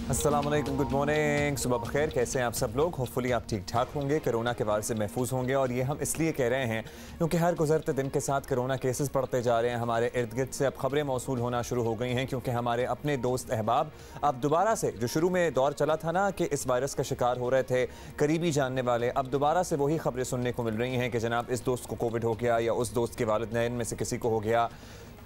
अस्सलामुअलैकुम, good morning, सुबह बखैर। कैसे हैं आप सब लोग? होपफुली आप ठीक ठाक होंगे, कोरोना के वार से महफूज होंगे। और ये हम इसलिए कह रहे हैं क्योंकि हर गुजरते दिन के साथ कोरोना केसेस बढ़ते जा रहे हैं। हमारे इर्द गिर्द से अब खबरें मौसूल होना शुरू हो गई हैं क्योंकि हमारे अपने दोस्त अहबाब अब दोबारा से, जो शुरू में दौर चला था ना कि इस वायरस का शिकार हो रहे थे करीबी जानने वाले, अब दोबारा से वही खबरें सुनने को मिल रही हैं कि जनाब इस दोस्त को कोविड हो गया या उस दोस्त के वालिदैन में से किसी को हो गया।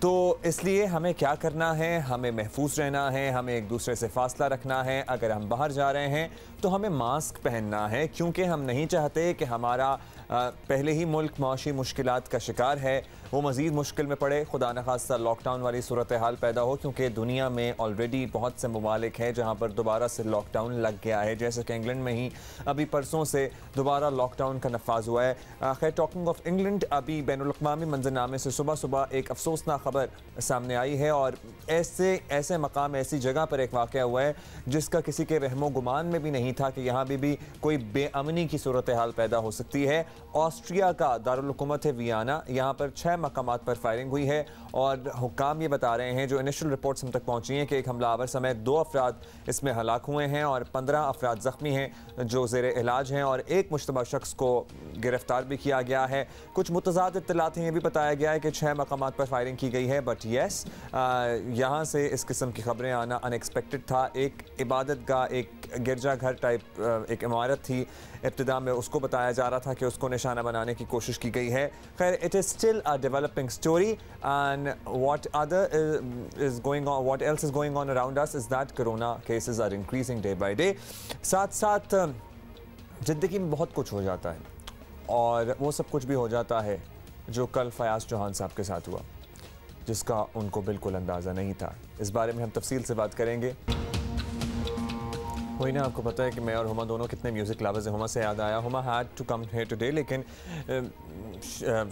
तो इसलिए हमें क्या करना है? हमें महफूज रहना है, हमें एक दूसरे से फासला रखना है। अगर हम बाहर जा रहे हैं तो हमें मास्क पहनना है क्योंकि हम नहीं चाहते कि हमारा पहले ही मुल्क माशी मुश्किलात का शिकार है वो मज़ीद मुश्किल में पड़े। खुदा न खास्ता लॉकडाउन वाली सूरत हाल पैदा हो, क्योंकि दुनिया में ऑलरेडी बहुत से ममालिक हैं जहाँ पर दोबारा से लॉकडाउन लग गया है। जैसे कि इंग्लैंड में ही अभी परसों से दोबारा लॉकडाउन का नफाज हुआ है। खैर, टॉकिंग ऑफ इंग्लैंड, अभी बैनुल-अक़वामी मंजरनामे से सुबह सुबह एक अफसोसनाक खबर सामने आई है और ऐसे मकाम, ऐसी जगह पर एक वाक़या हुआ है जिसका किसी के रहमो गुमान में भी नहीं था कि यहाँ भी कोई बेअमनी की सूरत हाल पैदा हो सकती है। ऑस्ट्रिया का दारुल हुकूमत है वियना, यहाँ पर 6 मकामात पर फायरिंग हुई है और हुक्काम ये बता रहे हैं, जो इनिशियल रिपोर्ट्स हम तक पहुँची हैं, कि एक हमलावर समेत 2 अफराद इसमें हलाक हुए हैं और 15 अफराद ज़ख्मी हैं जो ज़ेर इलाज हैं और एक मुश्तबा शख्स को गिरफ्तार भी किया गया है। कुछ मुतज़ाद इत्तलात हैं, ये भी बताया गया है कि 6 मकामात पर फायरिंग की गई है। बट येस, यहाँ से इस किस्म की खबरें आना अनएक्सपेक्टेड था। एक इबादत गाह, एक गिरजा घर टाइप एक इमारत थी, इब्तिदा में उसको बताया जा रहा था कि उसको निशाना बनाने की कोशिश की गई है। खैर, it is still a developing story and what else is going on around us is that corona cases are increasing day by day. साथ साथ ज़िंदगी में बहुत कुछ हो जाता है और वो सब कुछ भी हो जाता है जो कल फयाज़ चौहान साहब के साथ हुआ, जिसका उनको बिल्कुल अंदाज़ा नहीं था। इस बारे में हम तफसील से बात करेंगे। वही ना, आपको पता है कि मैं और हुमा दोनों कितने म्यूज़िक लवर्स हैं। हुमा से याद आया, Huma had to come here today, लेकिन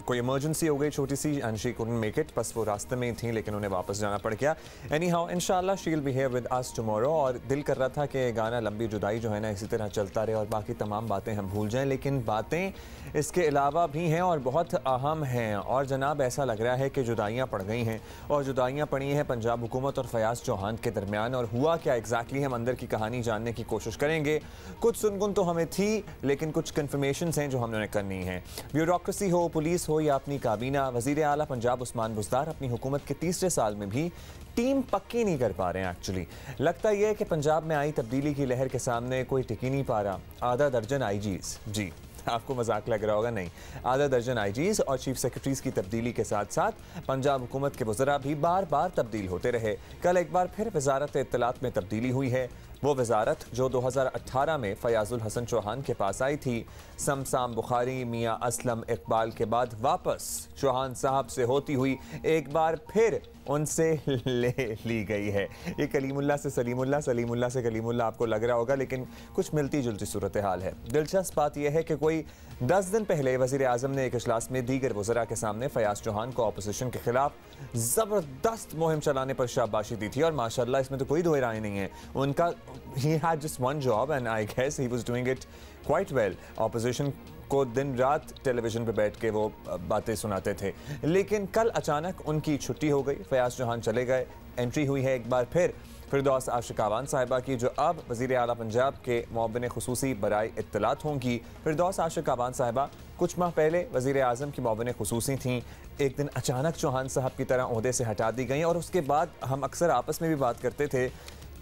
कोई इमरजेंसी हो गई छोटी सी and she couldn't make it. बस वो रास्ते में ही थी लेकिन उन्हें वापस जाना पड़ गया। एनी हाउ, इंशाल्लाह she will be here with us tomorrow. और दिल कर रहा था कि गाना लंबी जुदाई जो है ना इसी तरह चलता रहे और बाकी तमाम बातें हम भूल जाएं, लेकिन बातें इसके अलावा भी हैं और बहुत अहम हैं। और जनाब, ऐसा लग रहा है कि जुदाइयाँ पड़ गई हैं और जुदाइयाँ पड़ी हैं पंजाब हुकूमत और फयाज़ चौहान के दरमियान। और हुआ क्या एग्जैक्टली, हम अंदर की कहानी जानने की कोशिश करेंगे। कुछ सुनगुन तो हमें थी लेकिन कुछ कन्फर्मेशंस हैं जो हमने करनी है। ब्यूरोक्रेसी हो, पुलिस हो या अपनी काबीना, वज़ीर आला पंजाब उस्मान बुज़दार अपनी हुकूमत के तीसरे साल में भी टीम पक्की नहीं कर पा रहे हैं। एक्चुअली लगता यह है कि पंजाब में आई तब्दीली की लहर के सामने कोई टिकी नहीं पा रहा। आधा दर्जन आईजीज़, जी आपको मजाक लग रहा होगा, नहीं, आधा दर्जन आईजीज़ और चीफ सेक्रेटरीज की तब्दीली के साथ साथ पंजाब हुकूमत के वज़रा भी बार बार तब्दील होते रहे। कल एक बार फिर वजारत इत्तलात में तब्दीली हुई है। वो वजारत जो 2018 में फयाजुल हसन चौहान के पास आई थी, समसाम बुखारी, मियाँ असलम इकबाल के बाद वापस चौहान साहब से होती हुई एक बार फिर उनसे ले ली गई है। ये कलीमुल्लाह से सलीमुल्लाह, सलीमुल्लाह से कलीमुल्लाह आपको लग रहा होगा, लेकिन कुछ मिलती जुलती सूरत हाल है। दिलचस्प बात यह है कि कोई 10 दिन पहले वज़ीर आज़म ने एक इजलास में दीगर वज़रा के सामने फयाज़ चौहान को अपोजिशन के खिलाफ ज़बरदस्त मुहिम चलाने पर शाबाशी दी थी और माशाल्लाह इसमें तो कोई दो राय नहीं है। उनका he had just one job and I guess he was doing it quite well. Opposition को दिन रात टेलीविजन पे बैठ के वो बातें सुनाते थे, लेकिन कल अचानक उनकी छुट्टी हो गई, फयाज़ चौहान चले गए। एंट्री हुई है एक बार फिर फिरदौस आशिक अवान साहिबा की, जो अब वज़ीर आला पंजाब के मुअव्विन खुसूसी बराए इत्तलात होंगी। फिरदौस आशिक अवान साहिबा कुछ माह पहले वज़ीर आज़म की मुअव्विन खुसूसी थीं। एक दिन अचानक चौहान साहब की तरह ओहदे से हटा दी गई और उसके बाद हम अक्सर आपस में भी बात करते थे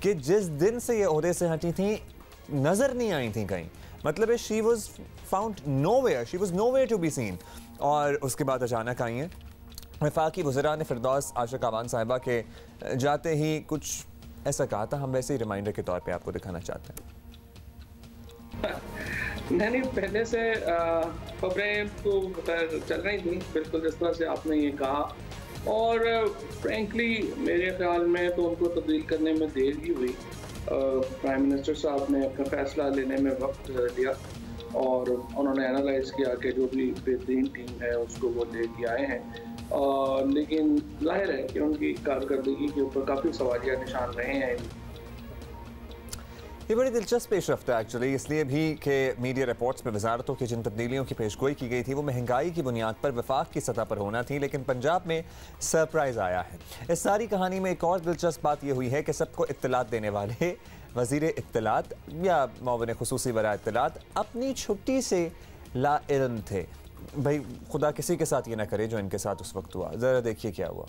कि जिस दिन से ये ओहदे से हटी थी नज़र नहीं आई थी कहीं, मतलब she was found nowhere, she was nowhere to be seen. और उसके बाद अचानक आई हैं। वफाकी वज़रा ने फिरदौस आशिक अवान साहिबा के जाते ही कुछ ऐसा कहा था, हम वैसे ही रिमाइंडर के तौर पे आपको दिखाना चाहते हैं। नहीं, पहले से खबरें तो चल रही थी बिल्कुल जिस तरह से आपने ये कहा, और फ्रेंकली मेरे ख्याल में तो उनको तब्दील करने में देर ही हुई। प्राइम मिनिस्टर साहब ने अपना फैसला लेने में वक्त लिया और उन्होंने एनालाइज किया कि जो भी बेहतरीन टीम है उसको वो लेके आए हैं। लेकिन जाहिर है कि उनकी कारकर्दगी के ऊपर काफ़ी सवालिया निशान रहे हैं। ये बड़ी दिलचस्प पेशरफ्त है एक्चुअली, इसलिए भी कि मीडिया रिपोर्ट्स में वजारतों की जिन तब्दीलियों की पेशगोई की गई थी वो महंगाई की बुनियाद पर वफाक की सतह पर होना थी, लेकिन पंजाब में सरप्राइज़ आया है। इस सारी कहानी में एक और दिलचस्प बात यह हुई है कि सबको इत्तलात देने वाले वज़ीर इत्तलात या मुआविन खुसूसी बराए इत्तलात अपनी छुट्टी से लाइल्म थे। भाई खुदा किसी के साथ ये ना करे जो इनके साथ उस वक्त हुआ। ज़रा देखिए क्या हुआ।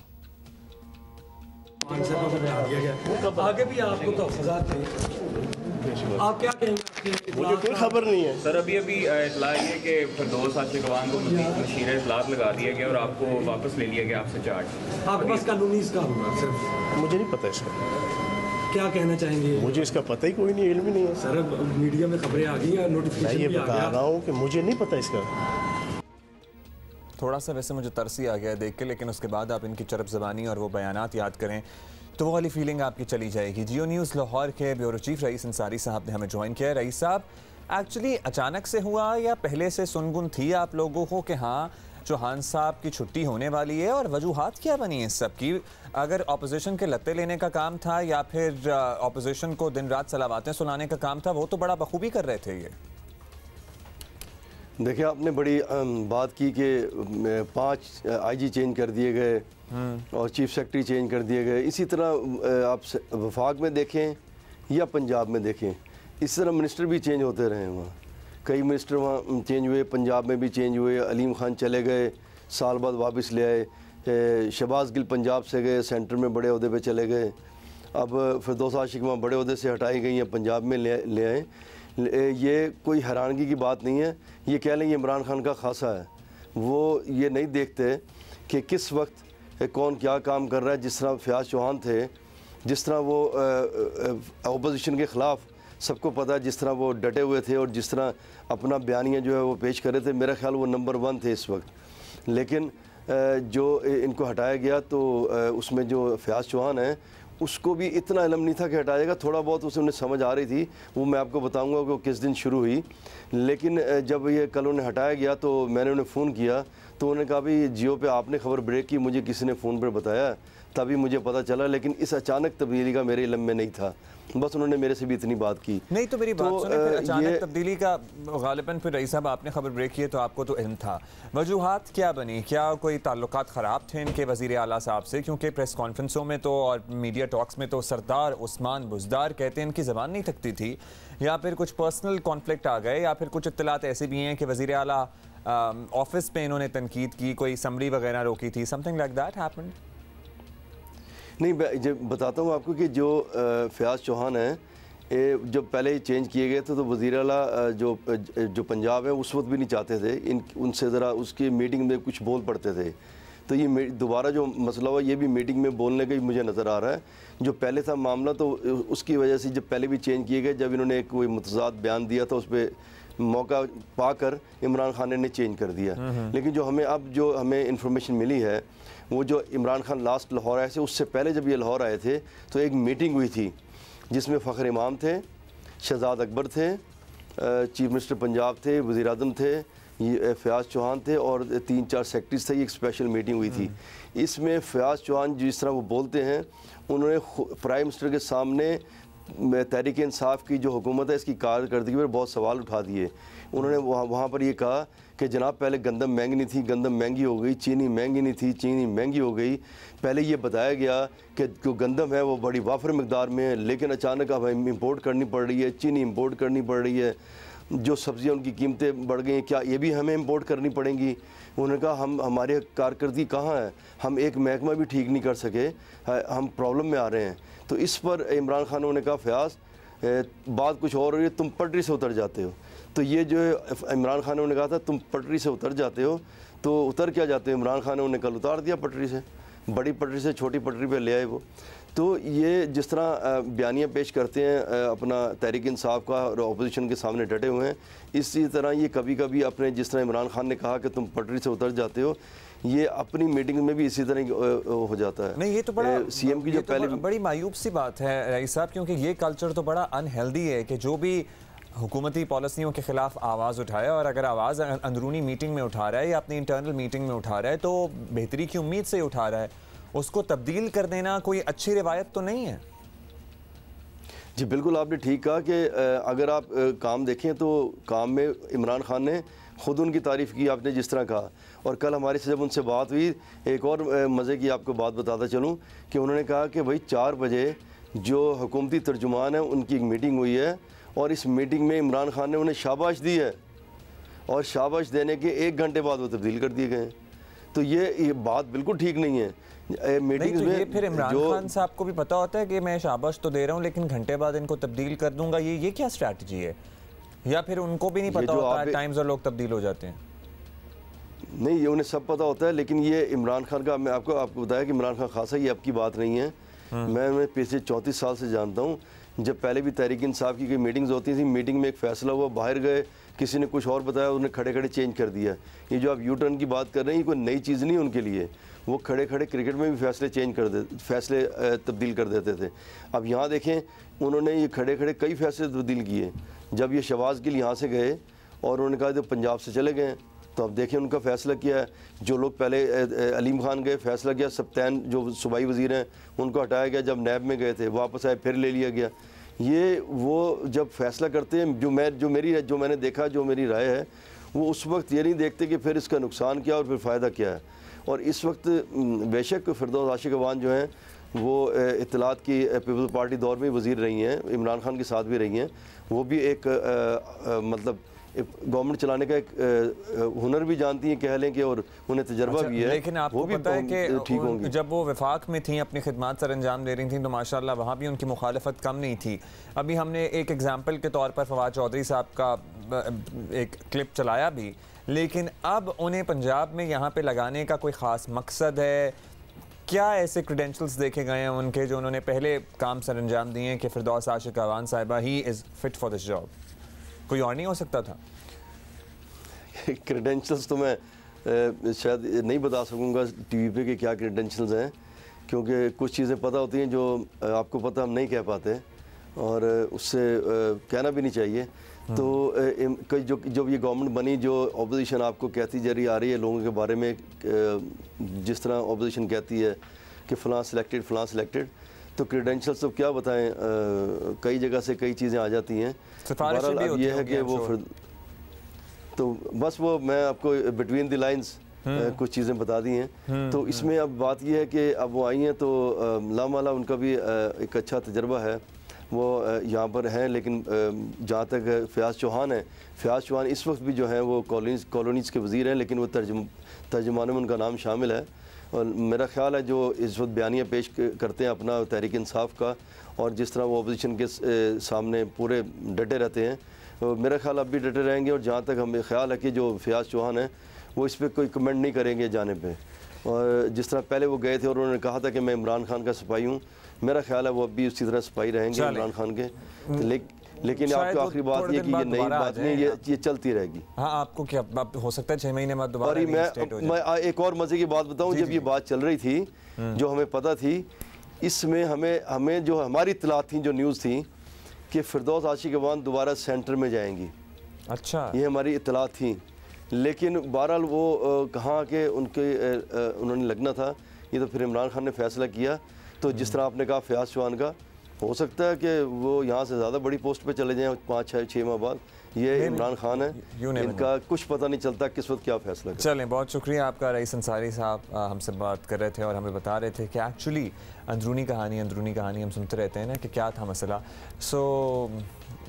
आगे भी आपको तहफ़्फ़ुज़ात थे, आप क्या कहेंगे? मुझे कोई खबर नहीं है सर। अभी इतला ये कि फिरदौस आशिकवान को मशीन इतलात लगा दिया गया और आपको वापस ले लिया गया आपसे चार्ज। आपके पास कानूनी इसका होगा सिर्फ? मुझे नहीं पता इसका। क्या कहना चाहेंगे? मुझे इसका पता ही कोई नहीं, इल्म ही नहीं है सर। मीडिया में खबरें आ गई हैं, नोटिफिकेशन भी आ गया। मैं ये बता रहा हूँ कि मुझे नहीं पता इसका। थोड़ा सा वैसे मुझे तरस ही आ गया देख के, लेकिन उसके बाद आप इनकी चरब ज़बानी और वो बयानात याद करें तो वो वाली फीलिंग आपकी चली जाएगी। जियो न्यूज़ लाहौर के ब्यूरो चीफ रईस अंसारी साहब ने हमें ज्वाइन किया। रईस साहब, एक्चुअली अचानक से हुआ या पहले से सुनगुन थी आप लोगों को कि हाँ चौहान साहब की छुट्टी होने वाली है, और वजूहात क्या बनी है सब की? अगर अपोजिशन के लत्ते लेने का काम था या फिर अपोजिशन को दिन रात सलावातें सुनाने का काम था, वो तो बड़ा बखूबी कर रहे थे। ये देखिए, आपने बड़ी बात की कि 5 IG चेंज कर दिए गए और चीफ सेक्रेटरी चेंज कर दिए गए। इसी तरह आप वफाक में देखें या पंजाब में देखें, इस तरह मिनिस्टर भी चेंज होते रहे हैं। वहाँ कई मिनिस्टर वहाँ चेंज हुए, पंजाब में भी चेंज हुए। अलीम खान चले गए, साल बाद वापस ले आए। शहबाज गिल पंजाब से गए, सेंटर में बड़े अहदे पे चले गए। अब फिरदौस आशिक वहाँ बड़े अहदे से हटाई गई हैं, पंजाब में ले आए। ये कोई हैरानगी की बात नहीं है। ये कह लें ये इमरान खान का खासा है। वो ये नहीं देखते कि किस वक्त कौन क्या काम कर रहा है। जिस तरह फयाज चौहान थे, जिस तरह वो अपोजिशन के ख़िलाफ़ सबको पता है, जिस तरह वो डटे हुए थे और जिस तरह अपना बयानिया जो है वो पेश कर रहे थे, मेरा ख्याल वो नंबर 1 थे इस वक्त। लेकिन जो इनको हटाया गया तो उसमें जो फयाज चौहान है उसको भी इतना इल्म नहीं था कि हटाएगा। थोड़ा बहुत उसे उन्हें समझ आ रही थी, वो मैं आपको बताऊंगा कि वो किस दिन शुरू हुई। लेकिन जब ये कल उन्हें हटाया गया तो मैंने उन्हें फ़ोन किया तो उन्होंने कहा भी जियो पे आपने खबर ब्रेक की, मुझे किसी ने फ़ोन पर बताया तभी मुझे पता चला। लेकिन इस अचानक तब्दीली का मेरे इल्म में नहीं था, बस उन्होंने मेरे से भी इतनी बात की। नहीं तो मेरी बात सुने, फिर अचानक तब्दीली का गालिबन फिर रईस साहब आपने खबर ब्रेक की है तो आपको तो इल्म था। वजूहात क्या बनी? क्या कोई ताल्लुकात ख़राब थे इनके वज़ीर आला साहब से? क्योंकि प्रेस कॉन्फ्रेंसों में तो और मीडिया टॉक्स में तो सरदार उस्मान बुज़दार कहते हैं इनकी ज़बान नहीं थकती थी, या फिर कुछ पर्सनल कॉन्फ्लिक्ट आ गए, या फिर कुछ इत्तलात ऐसे भी हैं कि वज़ीर आला ऑफिस पे इन्होंने तनकीद की, कोई असम्बली वगैरह रोकी थी, समथिंग लाइक दैट हैपेंड? नहीं, जब बताता हूँ आपको कि जो फयाज चौहान है जब पहले ही चेंज किए गए थे तो वज़ीर आला जो पंजाब है उस वक्त भी नहीं चाहते थे उनसे ज़रा उसकी मीटिंग में कुछ बोल पड़ते थे। तो ये दोबारा जो मसला हुआ ये भी मीटिंग में बोलने का ही मुझे नज़र आ रहा है। जो पहले था मामला तो उसकी वजह से जब पहले भी चेंज किए गए, जब इन्होंने एक कोई मुतज़ाद बयान दिया था उस पर मौका पाकर इमरान खान ने चेंज कर दिया। लेकिन जो हमें इंफॉर्मेशन मिली है वो जो इमरान खान लास्ट लाहौर आए थे उससे पहले जब ये लाहौर आए थे तो एक मीटिंग हुई थी जिसमें फ़खर इमाम थे, शहजाद अकबर थे, चीफ मिनिस्टर पंजाब थे, वज़ीर आज़म थे, ये फयाज चौहान थे और 3-4 सेक्रेटरीज थे। एक स्पेशल मीटिंग हुई थी। इसमें फयाज चौहान जिस तरह वो बोलते हैं, उन्होंने प्राइम मिनिस्टर के सामने तहरीक इंसाफ की जो हुकूमत है इसकी कारकर्दगी पर बहुत सवाल उठा दिए। उन्होंने वहाँ पर ये कहा कि जनाब पहले गंदम महंगी नहीं थी, गंदम महंगी हो गई, चीनी महंगी नहीं थी, चीनी महंगी हो गई। पहले ये बताया गया कि जो गंदम है वो बड़ी वाफर मकदार में है, लेकिन अचानक अब इम्पोर्ट करनी पड़ रही है, चीनी इम्पोर्ट करनी पड़ रही है। जो सब्ज़ियाँ उनकी कीमतें बढ़ गई हैं, क्या ये भी हमें इम्पोर्ट करनी पड़ेंगी? उन्होंने कहा हमारे कारकर्दगी कहाँ है, हम एक महकमा भी ठीक नहीं कर सके, हम प्रॉब्लम में आ रहे हैं। तो इस पर इमरान खान ने कहा फयाज बात कुछ और हो रही है, तुम पटरी से उतर जाते हो। तो ये जो इमरान खान ने कहा था तुम पटरी से उतर जाते हो, तो उतर क्या जाते हो? इमरान खान ने कल उतार दिया पटरी से, बड़ी पटरी से छोटी पटरी पे ले आए वो। तो ये जिस तरह बयानियाँ पेश करते हैं अपना तहरीक इंसाफ का और अपोजिशन के सामने डटे हुए हैं, इसी तरह ये कभी कभी अपने जिस तरह इमरान खान ने कहा कि तुम पटरी से उतर जाते हो, ये अपनी मीटिंग में भी इसी तरह हो जाता है। नहीं, ये तो बड़ा सीएम की जो पहले बड़ी मायूब सी बात है रईस साहब, क्योंकि ये कल्चर तो बड़ा अनहेल्दी है कि जो भी हुकूमती पॉलिसियों के ख़िलाफ़ आवाज़ उठाए, और अगर आवाज़ अंदरूनी मीटिंग में उठा रहा है या अपनी इंटरनल मीटिंग में उठा रहा है तो बेहतरी की उम्मीद से उठा रहा है, उसको तब्दील कर देना कोई अच्छी रिवायत तो नहीं है। जी बिल्कुल, आपने ठीक कहा कि अगर आप काम देखें तो काम में इमरान खान ने ख़ुद उनकी तारीफ़ की, आपने जिस तरह कहा। और कल हमारे से जब उनसे बात हुई, एक और मज़े की आपको बात बताता चलूँ कि उन्होंने कहा कि भाई 4 बजे जो हुकूमती तर्जुमान है उनकी एक मीटिंग हुई है और इस मीटिंग में इमरान खान ने उन्हें शाबाश दी है और शाबाश देने के 1 घंटे बाद वो तब्दील कर दिए गए हैं। तो ये बात बिल्कुल ठीक नहीं है। मीटिंग्स में ये फिर इमरान खान साहब को भी पता होता है कि मैं शाबाश तो दे रहा हूँ लेकिन घंटे बाद इनको तब्दील कर दूंगा, ये क्या स्ट्रैटेजी है? या फिर उनको भी नहीं पता होता है टाइम्स और लोग तब्दील हो जाते हैं? नहीं, ये उन्हें सब पता होता है, लेकिन ये इमरान खान का, मैं आपको बताया कि इमरान खान खासा ये आपकी बात नहीं है। मैं उन्हें पिछले 34 साल से जानता हूँ। जब पहले भी तहरीक इंसाफ की कोई मीटिंग्स होती थी, मीटिंग में एक फ़ैसला हुआ, बाहर गए, किसी ने कुछ और बताया, उन्हें खड़े खड़े चेंज कर दिया। ये जो आप यू टर्न की बात कर रहे हैं, ये कोई नई चीज़ नहीं है उनके लिए। वो खड़े खड़े क्रिकेट में भी फैसले तब्दील कर देते थे। अब यहाँ देखें, उन्होंने ये खड़े खड़े कई फैसले तब्दील किए। जब ये शहबाज गिल यहाँ से गए और उन्होंने कहा जब पंजाब से चले गए, तो अब देखें उनका फ़ैसला क्या है। जो लोग पहले अलीम खान गए, फ़ैसला किया, सप्तान जो सूबाई वज़ीर हैं उनको हटाया गया। जब नैब में गए थे वापस आए, फिर ले लिया गया। ये वो जब फैसला करते हैं, जो मैंने देखा, जो मेरी राय है, वो उस वक्त ये नहीं देखते कि फिर इसका नुकसान क्या और फिर फ़ायदा क्या है। और इस वक्त बेशक फिरदौस आशिक अवान जो हैं वो इत्तलात की पीपल्स पार्टी दौर में वज़ीर रही हैं, इमरान खान के साथ भी रही हैं। वो भी एक मतलब गवर्नमेंट चलाने का एक हुनर भी जानती हैं, कह लें कि, और उन्हें तजर्बा भी है। लेकिन आपको पता है कि जब वो वफाक में थी, अपनी खिदमत सर अंजाम दे रही थी, तो माशाल्लाह वहाँ भी उनकी मुखालफत कम नहीं थी। अभी हमने एक एग्जाम्पल के तौर पर फवाद चौधरी साहब का एक क्लिप चलाया भी, लेकिन अब उन्हें पंजाब में यहाँ पे लगाने का कोई ख़ास मकसद है क्या? ऐसे क्रेडेंशियल्स देखे गए हैं उनके जो उन्होंने पहले काम सर अंजाम दिए कि फिरदौस आशिक अवान साहिबा he is fit for this job, कोई और नहीं हो सकता था? क्रेडेंशियल्स तो मैं शायद नहीं बता सकूंगा टीवी पे कि क्या क्रेडेंशियल्स हैं, क्योंकि कुछ चीज़ें पता होती हैं जो आपको पता हम नहीं कह पाते और उससे कहना भी नहीं चाहिए। तो जब ये गवर्नमेंट बनी, जो अपोजिशन आपको कहती जा रही आ रही है लोगों के बारे में, जिस तरह अपोजिशन कहती है कि फ़लाँ सिलेक्टेड, तो क्रेडेंशियल्स तो क्या बताएं, कई जगह से कई चीज़ें आ जाती हैं। बहरहाल अब ये है कि वो फिर तो बस वो मैं आपको बिटवीन द लाइंस कुछ चीज़ें बता दी हैं। तो इसमें अब बात यह है कि अब वो आई हैं तो लामाला उनका भी एक अच्छा तजर्बा है, वो यहाँ पर हैं। लेकिन जहाँ तक फ़याज़ चौहान है, फ़याज़ चौहान इस वक्त भी जो है वो कॉलोनीज़ के वज़ीर हैं, लेकिन वो तर्जुमानों में उनका नाम शामिल है। और मेरा ख्याल है जो इस वक्त बयानिया पेश करते हैं अपना तहरीक इंसाफ का, और जिस तरह वो अपोजिशन के सामने पूरे डटे रहते हैं, तो मेरा ख्याल अब भी डटे रहेंगे। और जहाँ तक हमें ख्याल है कि जो फ़याज़ चौहान है वो इस पर कोई कमेंट नहीं करेंगे जाने पे। और जिस तरह पहले वो गए थे और उन्होंने कहा था कि मैं इमरान खान का सिपाही हूँ, मेरा ख्याल है वो अब भी उसी तरह सिपाही रहेंगे इमरान खान के। लेकिन आपको आखिरी बात ये कि ये नई बात नहीं, ये चलती रहेगी। हाँ, आपको क्या हो सकता है 6 महीने बाद दोबारा? मैं एक और मज़े की बात बताऊँ, जब ये बात चल रही थी, जो हमें पता थी, इसमें हमें जो हमारी इत्तलात थी, जो न्यूज़ थी कि फिरदौस आशिक अवान दोबारा सेंटर में जाएंगी। अच्छा, ये हमारी इत्तलात थी। लेकिन बहरहाल वो कहाँ के उन्होंने लगना था, ये तो फिर इमरान खान ने फैसला किया। तो जिस तरह आपने कहा फ़याज़ चौहान का, हो सकता है कि वो यहाँ से ज़्यादा बड़ी पोस्ट पे चले जाएं 5-6 माह बाद। ये इमरान खान है, इनका कुछ पता नहीं चलता किस वक्त क्या फैसला करें। चलें, बहुत शुक्रिया आपका। रईस अंसारी साहब हमसे बात कर रहे थे और हमें बता रहे थे कि एक्चुअली अंदरूनी कहानी हम सुनते रहते हैं ना कि क्या था मसला। So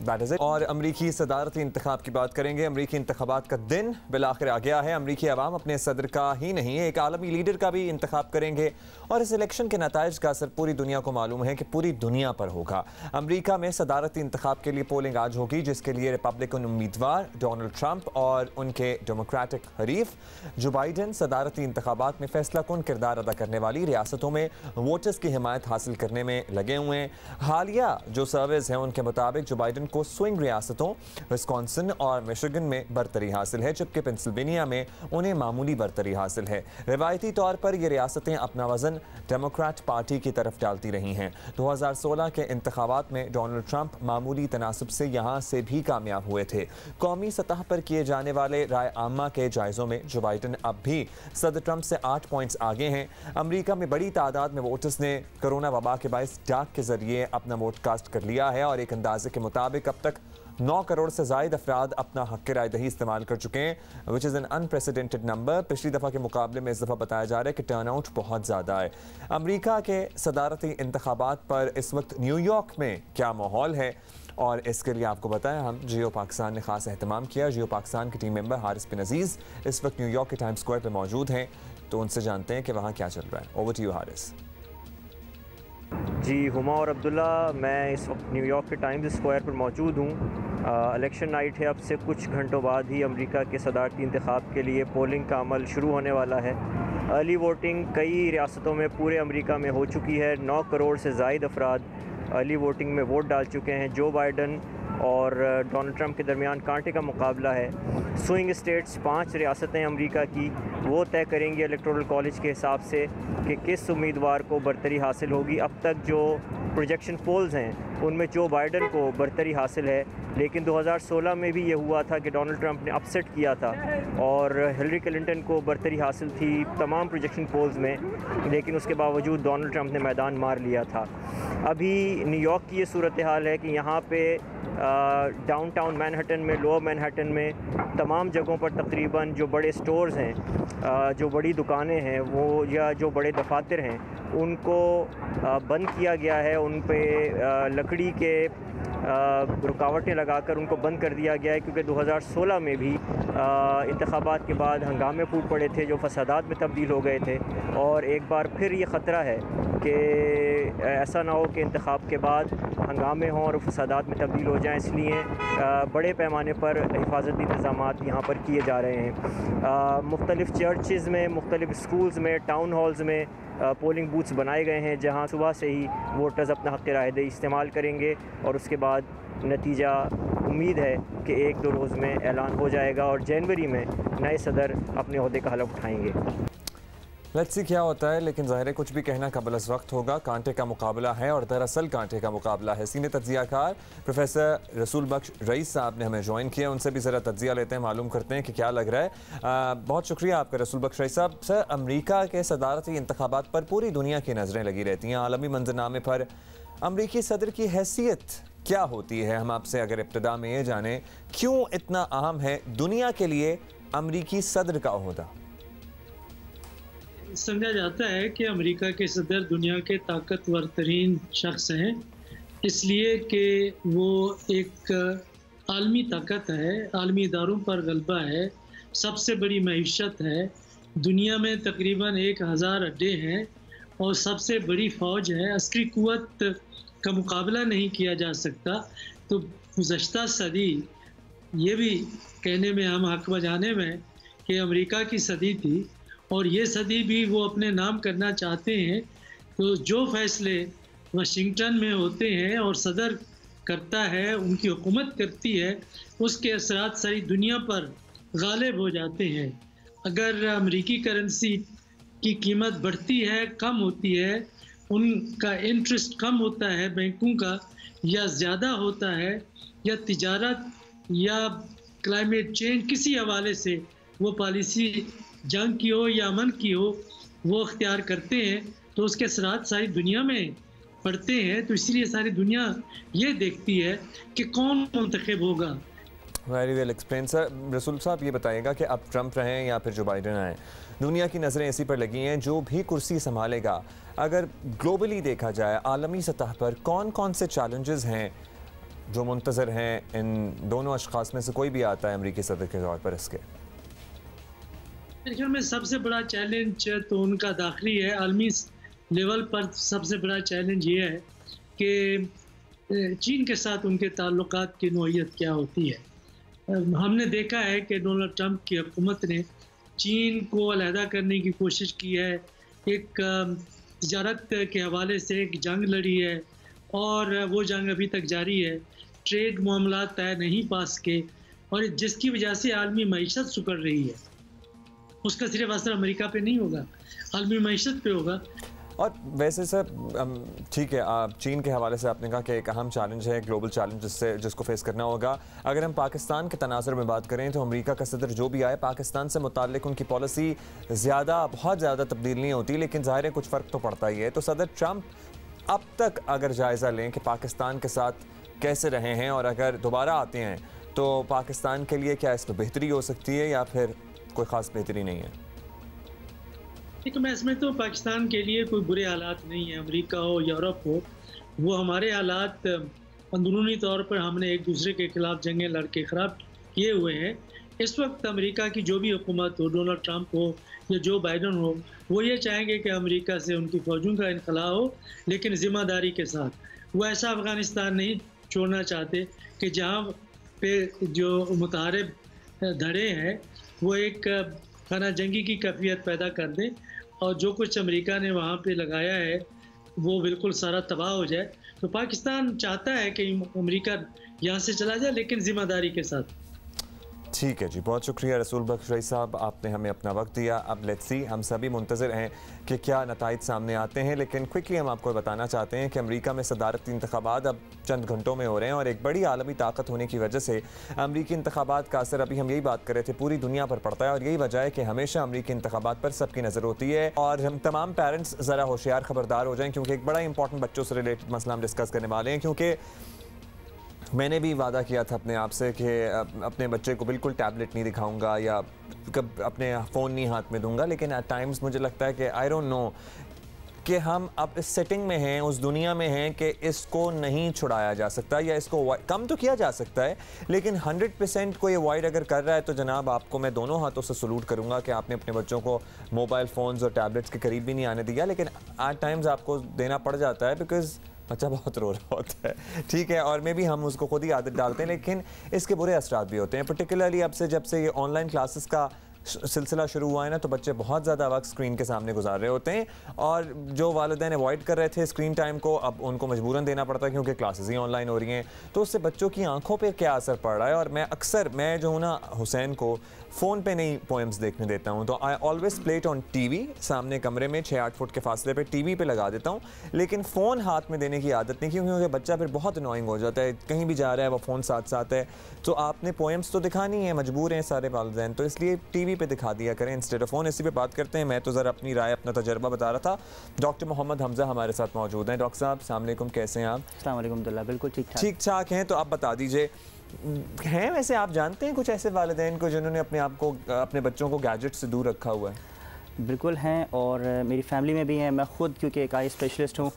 that is it. और अमरीकी सदारती इंतखाब की बात करेंगे। अमरीकी इंतखाबात का दिन बिलाखिर आ गया है। अमरीकी अवाम अपने सदर का ही नहीं, एक आलमी लीडर का भी इंतखाब करेंगे और इस इलेक्शन के नताइज का असर पूरी दुनिया को मालूम है कि पूरी दुनिया पर होगा। अमरीका में सदारती इंतखाब के लिए पोलिंग आज होगी, जिसके लिए रिपब्लिकन उम्मीदवार डोनाल्ड ट्रंप और उनके डेमोक्रेटिक हरीफ जो बाइडन सदारती इंतखाबात में फैसला कुन किरदार अदा करने वाली रियासतों में वोटर्स की हिमायत हासिल करने में लगे हुए हैं। हालिया जो सर्वेज हैं उनके मुताबिक जो बाइडन को स्विंग रियासतों विस्कॉन्सिन और मिशिगन में बरतरी हासिल है, जबकि पेंसिल्वेनिया में उन्हें मामूली बरतरी हासिल है। रिवायती तौर पर ये रियासतें अपना वजन डेमोक्रेट पार्टी की तरफ डालती रही हैं। 2016 के इंतखाबात में डोनाल्ड ट्रंप मामूली तनासब से यहाँ से भी कामयाब हुए हुए थे। कौमी सतह पर किए जाने वाले राय आमा के जायज़ों में जो बाइडन अब भी सदर ट्रंप से 8 पॉइंट्स आगे हैं। अमेरिका में बड़ी तादाद में वोटर्स ने कोरोना वबा के बायस डाक के जरिए अपना वोट कास्ट कर लिया है और एक अंदाजे के मुताबिक अब तक 9 करोड़ से ज़ायद अफराद अपना हक़ राय दही इस्तेमाल कर चुके हैं, which is an unprecedented number. पिछली दफ़ा के मुकाबले में इस दफ़ा बताया जा रहा है कि टर्नआउट बहुत ज़्यादा है। अमेरिका के सदारती इंतखाबात पर इस वक्त न्यूयॉर्क में क्या माहौल है, और इसके लिए आपको बताएं हम जियो पाकिस्तान ने खास एहतमाम किया। जियो पाकिस्तान के टीम मेंबर हारिस बिन अजीज़ इस वक्त न्यूयॉर्क के टाइम्स स्क्वायर पर मौजूद हैं, तो उनसे जानते हैं कि वहाँ क्या चल रहा है। Over to you Haris. जी, हुमा और अब्दुल्ला, मैं इस वक्त न्यूयॉर्क के टाइम्स स्क्वायर पर मौजूद हूँ। इलेक्शन नाइट है, अब से कुछ घंटों बाद ही अमेरिका के सदारती इंतखाब के लिए पोलिंग का अमल शुरू होने वाला है। अर्ली वोटिंग कई रियासतों में पूरे अमेरिका में हो चुकी है। 9 करोड़ से ज़ायद अफराद अर्ली वोटिंग में वोट डाल चुके हैं। जो बाइडन और डोनाल्ड ट्रंप के दरमियान कांटे का मुकाबला है। स्विंग स्टेट्स 5 रियासतें अमेरिका की, वो तय करेंगे इलेक्टोरल कॉलेज के हिसाब से कि किस उम्मीदवार को बरतरी हासिल होगी। अब तक जो प्रोजेक्शन पोल्स हैं उनमें जो बाइडन को बरतरी हासिल है, लेकिन 2016 में भी ये हुआ था कि डोनाल्ड ट्रंप ने अपसेट किया था और हिलरी क्लिंटन को बरतरी हासिल थी तमाम प्रोजेक्शन पोल्स में, लेकिन उसके बावजूद डोनाल्ड ट्रंप ने मैदान मार लिया था। अभी न्यूयॉर्क की ये सूरत हाल है कि यहाँ पे डाउनटाउन मैनहट्टन में, लोअर मैनहट्टन में, तमाम जगहों पर तकरीबन जो बड़े स्टोर्स हैं, जो बड़ी दुकानें हैं वो, या जो बड़े दफातर हैं, उनको बंद किया गया है। उन पे लकड़ी के रुकावटें लगाकर उनको बंद कर दिया गया है, क्योंकि 2016 में भी इंतखाबात के बाद हंगामे फूट पड़े थे जो फसादात में तब्दील हो गए थे। और एक बार फिर ये ख़तरा है कि ऐसा ना हो कि इंतखाब के बाद हंगामे हों और फसादात में तब्दील हो जाएं, इसलिए बड़े पैमाने पर हिफाजती इंतज़ामात यहाँ पर किए जा रहे हैं। मुख्तलिफ़ चर्चेज़ में, मुख्तलिफ़ स्कूल्स में, टाउन हॉल्स में पोलिंग बूथ्स बनाए गए हैं, जहां सुबह से ही वोटर्स अपना हक़ राय दही इस्तेमाल करेंगे और उसके बाद नतीजा उम्मीद है कि 1-2 रोज़ में ऐलान हो जाएगा और जनवरी में नए सदर अपने ओहदे का हलफ उठाएंगे। लेट्स सी क्या होता है, लेकिन ज़ाहिर है कुछ भी कहना कबल अज़ वक्त होगा। कांटे का मुकाबला है और दरअसल कांटे का मुकाबला है। सीनियर तज्ज़ियाकार प्रोफेसर रसूल बख्श रईस साहब ने हमें ज्वाइन किया, उनसे भी ज़रा तज्ज़िया लेते हैं, मालूम करते हैं कि क्या लग रहा है। बहुत शुक्रिया आपका रसूल बख्श रईस साहब। सर, अमरीका के सदारती इंतखाबात पर पूरी दुनिया की नज़रें लगी रहती हैं। आलमी मंजरनामे पर अमरीकी सदर की हैसियत क्या होती है? हम आपसे अगर इब्तिदा में ये जाने, क्यों इतना अहम है दुनिया के लिए अमरीकी सदर का ओहदा? समझा जाता है कि अमेरिका के सदर दुनिया के ताकतवर तरीन शख्स हैं, इसलिए कि वो एक आलमी ताकत है, आलमी इदारों पर गलबा है, सबसे बड़ी मईशत है। दुनिया में तकरीबन 1000 अड्डे हैं और सबसे बड़ी फ़ौज है। अस्करी क़ुव्वत का मुकाबला नहीं किया जा सकता। तो गुज़श्ता सदी, ये भी कहने में हम हक़ बजाने में कि अमेरिका की सदी थी और ये सदी भी वो अपने नाम करना चाहते हैं। तो जो फैसले वाशिंगटन में होते हैं और सदर करता है, उनकी हुकूमत करती है, उसके असरात सारी दुनिया पर गालिब हो जाते हैं। अगर अमेरिकी करेंसी की कीमत बढ़ती है, कम होती है, उनका इंटरेस्ट कम होता है बैंकों का, या ज़्यादा होता है, या तिजारत या क्लाइमेट चेंज किसी हवाले से वो पॉलिसी जंग की हो या अमन की हो वो अख्तियार करते हैं, तो उसके असरात सारी दुनिया में पड़ते हैं। तो इसलिए सारी दुनिया ये देखती है कि कौन मुंतखब होगा। Very well explain sir. रसूल साहब, ये बताइएगा कि अब ट्रंप रहें या फिर जो बाइडन आए, दुनिया की नज़रें इसी पर लगी हैं, जो भी कुर्सी संभालेगा, अगर ग्लोबली देखा जाए आलमी सतह पर कौन कौन से चैलेंजेस हैं जो मुंतज़र हैं इन दोनों अशख़ास में से कोई भी आता है अमरीकी सदर के तौर पर? इसके मेरे ख्याल में सबसे बड़ा चैलेंज तो उनका दाखिली है। आलमी लेवल पर सबसे बड़ा चैलेंज ये है कि चीन के साथ उनके ताल्लुकात की नौइयत क्या होती है। हमने देखा है कि डोनाल्ड ट्रंप की हुकूमत ने चीन को अलहदा करने की कोशिश की है, एक तिजारत के हवाले से एक जंग लड़ी है और वो जंग अभी तक जारी है। ट्रेड मामलात तय नहीं पास के, और जिसकी वजह से आलमी मईशत सुकड़ रही है। उसका सिर्फ असर अमेरिका पे नहीं होगा, आलमी मईशत पे होगा। और वैसे सर ठीक है, चीन के हवाले से आपने कहा कि एक अहम चैलेंज है, ग्लोबल चैलेंज जिसको फेस करना होगा। अगर हम पाकिस्तान के तनाज़ुर में बात करें तो अमेरिका का सदर जो भी आए, पाकिस्तान से मुताल्लिक उनकी पॉलिसी बहुत ज़्यादा तब्दील नहीं होती, लेकिन ज़ाहिर है कुछ फ़र्क तो पड़ता ही है। तो सदर ट्रंप अब तक अगर जायज़ा लें कि पाकिस्तान के साथ कैसे रहे हैं और अगर दोबारा आते हैं तो पाकिस्तान के लिए क्या इसमें बेहतरी हो सकती है या फिर कोई ख़ास बेहतरी नहीं है? ठीक है, मैं समझता हूँ पाकिस्तान के लिए कोई बुरे हालात नहीं है। अमेरिका हो, यूरोप हो, वो हमारे हालात अंदरूनी तौर पर हमने एक दूसरे के खिलाफ जंगें लड़ के ख़राब किए हुए हैं। इस वक्त अमेरिका की जो भी हुकूमत हो, डोनाल्ड ट्रंप हो या जो बाइडन हो, वो ये चाहेंगे कि अमेरिका से उनकी फ़ौजों का इनखला हो, लेकिन ज़िम्मेदारी के साथ। वो ऐसा अफ़गानिस्तान नहीं छोड़ना चाहते कि जहाँ पे जो मुतारिब धड़े हैं वो एक खाना जंगी की कैफियत पैदा कर दें और जो कुछ अमेरिका ने वहाँ पे लगाया है वो बिल्कुल सारा तबाह हो जाए। तो पाकिस्तान चाहता है कि अमेरिका यहाँ से चला जाए, लेकिन ज़िम्मेदारी के साथ। ठीक है जी, बहुत शुक्रिया रसूल बख्श रईस साहब, आपने हमें अपना वक्त दिया। अब लेट्स सी, हम सभी मुंतज़िर हैं कि क्या नताइज सामने आते हैं, लेकिन क्विकली हम आपको बताना चाहते हैं कि अमेरिका में सदारती इंतखाबात अब चंद घंटों में हो रहे हैं और एक बड़ी आलमी ताकत होने की वजह से अमरीकी इंतखाबात का असर, अभी हम यही बात कर रहे थे, पूरी दुनिया पर पड़ता है। और यही वजह है कि हमेशा अमरीकी इंतखाबात पर सबकी नज़र होती है और हम तमाम पेरेंट्स ज़रा होशियार खबरदार हो जाएँ, क्योंकि एक बड़ा इंपॉर्टेंट बच्चों से रिलेटेड मसला हम डिस्कस करने वाले हैं। क्योंकि मैंने भी वादा किया था अपने आप से कि अपने बच्चे को बिल्कुल टैबलेट नहीं दिखाऊंगा या अपने फ़ोन नहीं हाथ में दूंगा, लेकिन एट टाइम्स मुझे लगता है कि आई डोंट नो कि हम अब इस सेटिंग में हैं, उस दुनिया में हैं कि इसको नहीं छुड़ाया जा सकता या इसको कम तो किया जा सकता है, लेकिन 100% को ये अवॉइड अगर कर रहा है तो जनाब आपको मैं दोनों हाथों से सलूट करूंगा कि आपने अपने बच्चों को मोबाइल फ़ोन्स और टैबलेट्स के करीब भी नहीं आने दिया। लेकिन एट टाइम्स आपको देना पड़ जाता है बिकॉज बच्चा बहुत रो रहा होता है, ठीक है, और मे भी हम उसको खुद ही आदत डालते हैं, लेकिन इसके बुरे असरात भी होते हैं। पर्टिकुलरली अब से जब से ये ऑनलाइन क्लासेस का सिलसिला शुरू हुआ है ना, तो बच्चे बहुत ज़्यादा वक्त स्क्रीन के सामने गुजार रहे होते हैं और जो वालिदैन अवॉइड कर रहे थे स्क्रीन टाइम को, अब उनको मजबूरन देना पड़ता है क्योंकि क्लासेस ही ऑनलाइन हो रही हैं। तो उससे बच्चों की आंखों पे क्या असर पड़ रहा है। और मैं जो हूँ ना, हुसैन को फ़ोन पे नहीं पोएम्स देखने देता हूँ, तो I always play it on TV, सामने कमरे में 6-8 फुट के फासले पे टीवी पे लगा देता हूँ, लेकिन फ़ोन हाथ में देने की आदत नहीं, क्योंकि बच्चा फिर बहुत अनोइंग हो जाता है, कहीं भी जा रहा है वो फ़ोन साथ साथ है। तो आपने पोएम्स तो दिखानी है, मजबूर हैं सारे वालिदैन, तो इसलिए टीवी पे दिखा दिया करें इंस्टेड ऑफ फ़ोन। इसी पे बात करते हैं। मैं तो ज़रा अपनी राय, अपना तजर्बा बता रहा था। डॉक्टर मोहम्मद हमज़ा हमारे साथ मौजूद हैं। डॉक्टर साहब अस्सलाम वालेकुम, कैसे हैं आप? अस्सलाम वालेकुम, बिल्कुल ठीक ठाक हैं। तो आप बता दीजिए, हैं वैसे आप जानते हैं कुछ ऐसे वालिदैन को जिन्होंने अपने बच्चों को गैजेट से दूर रखा हुआ है? बिल्कुल हैं, और मेरी फैमिली में भी हैं। मैं ख़ुद क्योंकि एक आई स्पेशलिस्ट हूँ,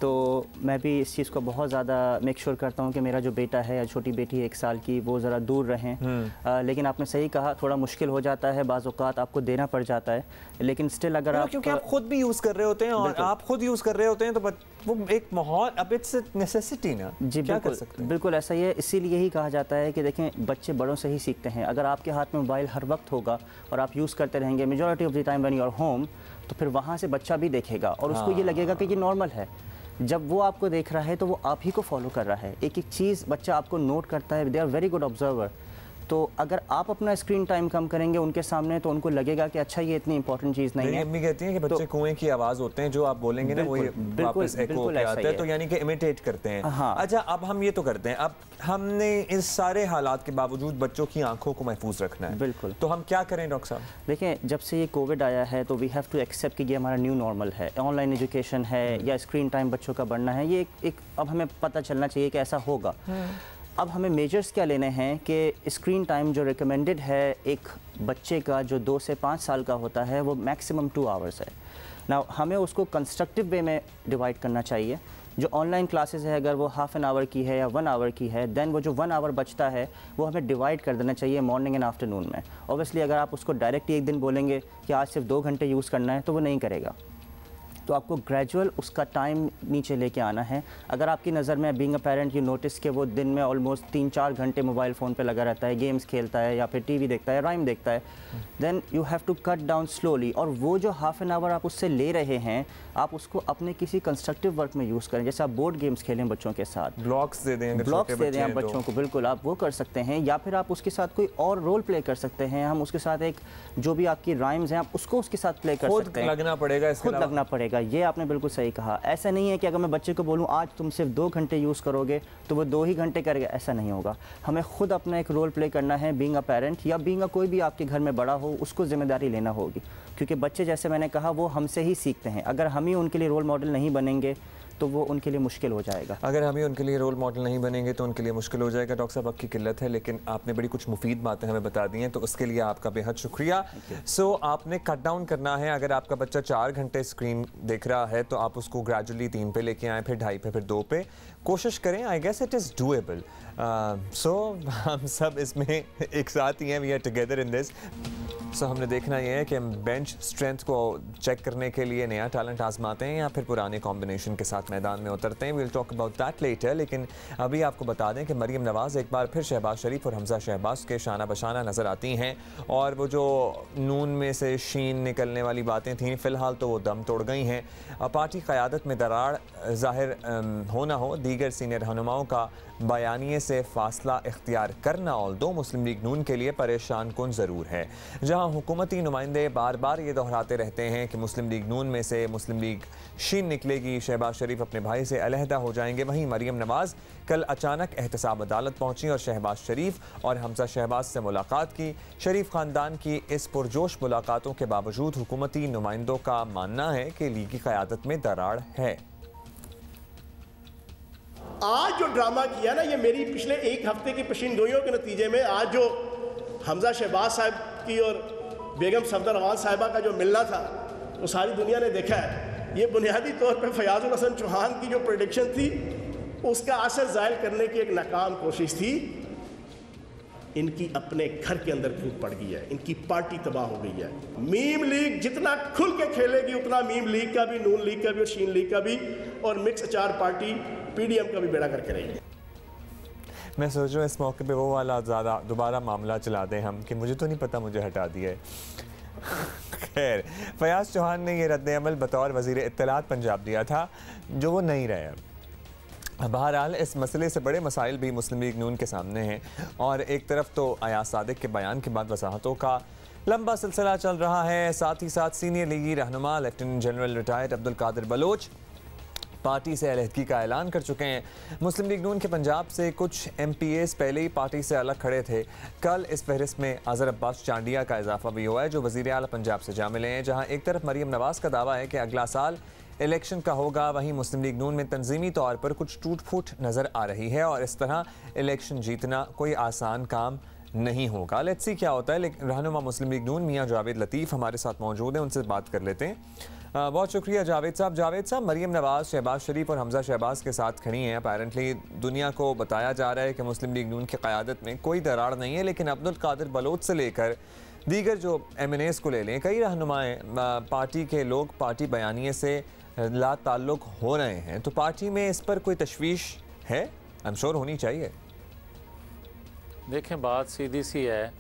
तो मैं भी इस चीज़ को बहुत ज़्यादा मेक श्योर करता हूँ कि मेरा जो बेटा है या छोटी बेटी है 1 साल की, वो ज़रा दूर रहें। लेकिन आपने सही कहा, थोड़ा मुश्किल हो जाता है, बाज़ औक़ात आपको देना पड़ जाता है, लेकिन स्टिल अगर आप, क्योंकि आप खुद भी यूज़ कर रहे होते हैं और आप खुद यूज़ कर रहे होते हैं, तो वो एक माहौल, अब इट्स नेसेसिटी ना। जी क्या कर सकते हैं? बिल्कुल ऐसा ही है। इसीलिए ही कहा जाता है कि देखें, बच्चे बड़ों से ही सीखते हैं। अगर आपके हाथ में मोबाइल हर वक्त होगा और आप यूज़ करते रहेंगे majority of the time when you are home, तो फिर वहाँ से बच्चा भी देखेगा और उसको ये लगेगा कि ये नॉर्मल है। जब वो आपको देख रहा है तो वो आप ही को फॉलो कर रहा है। एक एक चीज़ बच्चा आपको नोट करता है। They are very good observer. तो अगर आप अपना स्क्रीन टाइम कम करेंगे उनके सामने, तो उनको लगेगा कि अच्छा ये इतनी इंपॉर्टेंट चीज़ नहीं है। अम्मी कहती हैं कि बच्चे कुएं की आवाज़ होते हैं, जो आप बोलेंगे ना वही वापस एको के आते हैं, तो यानी कि इमिटेट करते हैं। हाँ। अच्छा, अब हम ये तो करते हैं, अब हमने इस सारे हालात के बावजूद बच्चों की आंखों को महफूज रखना है। बिल्कुल। तो हम क्या करें डॉक्टर साहब? देखिए, जब से ये कोविड आया है तो वी हैव टू एक्सेप्ट कि ये हमारा न्यू नॉर्मल है। ऑनलाइन एजुकेशन है या स्क्रीन टाइम बच्चों का बढ़ना है, ये एक अब हमें पता चलना चाहिए कि ऐसा होगा। अब हमें मेजर्स क्या लेने हैं कि स्क्रीन टाइम जो रिकमेंडेड है एक बच्चे का जो 2 से 5 साल का होता है, वो मैक्सिमम 2 आवर्स है ना। हमें उसको कंस्ट्रक्टिव वे में डिवाइड करना चाहिए। जो ऑनलाइन क्लासेस है, अगर वो हाफ एन आवर की है या 1 आवर की है, देन वो जो 1 आवर बचता है वो हमें डिवाइड कर देना चाहिए मॉर्निंग एंड आफ्टरनून में। ऑब्वियसली अगर आप उसको डायरेक्टली एक दिन बोलेंगे कि आज सिर्फ 2 घंटे यूज़ करना है, तो वो नहीं करेगा। तो आपको ग्रेजुअल उसका टाइम नीचे लेके आना है। अगर आपकी नज़र में being a parent you notice कि वो दिन में ऑलमोस्ट 3-4 घंटे मोबाइल फ़ोन पे लगा रहता है, गेम्स खेलता है या फिर टीवी देखता है, राइम देखता है, then you have to cut down slowly. और वो जो हाफ एन आवर आप उससे ले रहे हैं, आप उसको अपने किसी कंस्ट्रक्टिव वर्क में यूज़ करें। जैसे आप बोर्ड गेम्स खेलें बच्चों के साथ, ब्लॉक्स दे दें, आप बच्चों को, बिल्कुल आप वो कर सकते हैं। या फिर आप उसके साथ कोई और रोल प्ले कर सकते हैं। हम उसके साथ एक जो भी आपकी राइम्स हैं, आप उसको उसके साथ प्ले कर सकते हैं। लगना पड़ेगा, खुद लगना पड़ेगा। जाएगा। ये आपने बिल्कुल सही कहा। ऐसा नहीं है कि अगर मैं बच्चे को बोलूँ आज तुम सिर्फ 2 घंटे यूज़ करोगे तो वो 2 ही घंटे करेगा, ऐसा नहीं होगा। हमें खुद अपना एक रोल प्ले करना है, बीइंग अ पेरेंट या बीइंग अ कोई भी आपके घर में बड़ा हो, उसको जिम्मेदारी लेना होगी, क्योंकि बच्चे जैसे मैंने कहा वो हमसे ही सीखते हैं। अगर हम ही उनके लिए रोल मॉडल नहीं बनेंगे तो वो उनके लिए मुश्किल हो जाएगा। अगर हम ही उनके लिए रोल मॉडल नहीं बनेंगे तो उनके लिए मुश्किल हो जाएगा। डॉक्टर साहब आपकी किल्लत है, लेकिन आपने बड़ी कुछ मुफीद बातें हमें बता दी हैं, तो उसके लिए आपका बेहद शुक्रिया। सो आपने कट डाउन करना है। अगर आपका बच्चा 4 घंटे स्क्रीन देख रहा है तो आप उसको ग्रेजुअली 3 पे लेके आएँ, फिर 2.5 पे, फिर 2 पे कोशिश करें। I guess it is doable. So हम सब इसमें एक साथ ही हैं, we are together in this. So हमने देखना ये है कि हम बेंच स्ट्रेंथ को चेक करने के लिए नया टैलेंट आजमाते हैं या फिर पुराने कॉम्बिनेशन के साथ मैदान में उतरते हैं। We'll talk about that later. लेकिन अभी आपको बता दें कि मरीम नवाज़ एक बार फिर शहबाज शरीफ और हमजा शहबाज के शाना बशाना नज़र आती हैं, और वो जो नून में से शीन निकलने वाली बातें थीं फ़िलहाल तो वो दम तोड़ गई हैं। पार्टी क़यादत में दरार ज़ाहिर हो ना हो, दीगर सीनियर रहनुमाओं का बयानिए से फासला इख्तियार करना और दो मुस्लिम लीग नून के लिए परेशान कुन ज़रूर है। जहां हुकूमती नुमाइंदे बार बार ये दोहराते रहते हैं कि मुस्लिम लीग नून में से मुस्लिम लीग शीन निकलेगी, शहबाज शरीफ अपने भाई से अलहदा हो जाएंगे, वहीं मरीम नवाज़ कल अचानक एहतसाब अदालत पहुंची और शहबाज शरीफ और हमजा शहबाज से मुलाकात की। शरीफ ख़ानदान की इस पुरजोश मुलाकातों के बावजूद हुकूमती नुमाइंदों का मानना है कि लीगी क़यादत में दरार है। आज जो ड्रामा किया ना, ये मेरी पिछले 1 हफ्ते की पेशिनगोइयों के नतीजे में आज जो हमजा शहबाज साहब की और बेगम सफदर अवान साहिबा का जो मिलना था वो सारी दुनिया ने देखा है। ये बुनियादी तौर पर फयाजुल हसन चौहान की जो प्रेडिक्शन थी उसका असर ज़ायल करने की एक नाकाम कोशिश थी। इनकी अपने घर के अंदर फूट पड़ गई है, इनकी पार्टी तबाह हो गई है। मीम लीग जितना खुल के खेलेगी उतना मीम लीग का भी, नून लीग का भी और शीन लीग का भी और मिक्स अचार पार्टी PDM का भी बेड़ा करके रहेगी। मैं सोच रहा हूँ इस मौके पे वो वाला ज़्यादा दोबारा मामला चला दें हम कि मुझे तो नहीं पता, मुझे हटा दिया है। खैर, फयाज चौहान ने ये रद्द-ए-अमल बतौर वज़ीर इत्तलात पंजाब दिया था जो वो नहीं रहे। बहरहाल इस मसले से बड़े मसाइल भी मुस्लिम लीग नून के सामने हैं, और एक तरफ तो अयाज सादिक के बयान के बाद वजाहतों का लंबा सिलसिला चल रहा है। साथ ही साथ सीनियर लीगी रहनुमा lieutenant general retired Abdul Qadir Baloch party से अलहदगी का ऐलान कर चुके हैं। मुस्लिम लीग नून के पंजाब से कुछ MPAs पहले ही पार्टी से अलग खड़े थे। कल इस फहरिस्त में अज़हर अब्बास चांडिया का इजाफा भी हुआ है जो वज़ीर आला पंजाब से जा मिले हैं। जहां एक तरफ मरीम नवाज़ का दावा है कि अगला साल इलेक्शन का होगा, वहीं मुस्लिम लीग नून में तंजीमी तौर पर कुछ टूट फूट नज़र आ रही है और इस तरह इलेक्शन जीतना कोई आसान काम नहीं होगा। लेट्स सी क्या होता है। लेकिन रहनुमा मुस्लिम लीग नून मियाँ जावेद लतीफ़ हमारे साथ मौजूद हैं, उनसे बात कर लेते हैं। बहुत शुक्रिया जावेद साहब। जावेद साहब, मरीम नवाज़ शहबाज शरीफ और हमजा शहबाज के साथ खड़ी हैं। अपेरेंटली दुनिया को बताया जा रहा है कि मुस्लिम लीग नून की क़यादत में कोई दरार नहीं है, लेकिन अब्दुल कादिर बलोच से लेकर दीगर जो MNAs को ले लें, कई रहनुमाएँ पार्टी के लोग पार्टी बयानिए से ला ताल्लुक़ हो रहे हैं। तो पार्टी में इस पर कोई तशवीश है? आई एम श्योर होनी चाहिए। देखें, बात सीधी सी है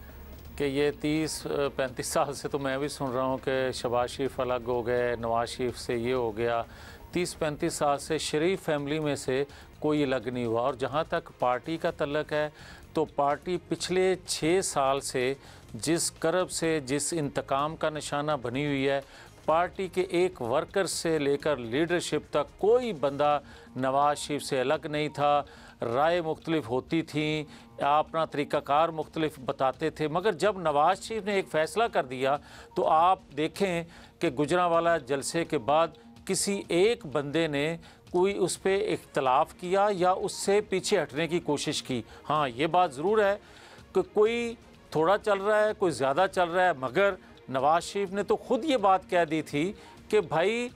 कि ये 30-35 साल से तो मैं भी सुन रहा हूँ कि शहबाज शरीफ अलग हो गए, नवाज शरीफ से ये हो गया। 30-35 साल से शरीफ फैमिली में से कोई अलग नहीं हुआ। और जहाँ तक पार्टी का तल्लक है तो पार्टी पिछले 6 साल से जिस करब से, जिस इंतकाम का निशाना बनी हुई है, पार्टी के एक वर्कर से लेकर लीडरशिप तक कोई बंदा नवाज शरीफ से अलग नहीं था। राय मुख्तलिफ होती थी, अपना तरीक़ाकार मुख्तलिफ बताते थे, मगर जब नवाज शरीफ ने एक फ़ैसला कर दिया तो आप देखें कि गुजरांवाला जलसे के बाद किसी एक बंदे ने कोई उस पर इख्तलाफ किया या उससे पीछे हटने की कोशिश की। हाँ, ये बात ज़रूर है कि कोई थोड़ा चल रहा है, कोई ज़्यादा चल रहा है, मगर नवाज शरीफ ने तो ख़ुद ये बात कह दी थी कि भाई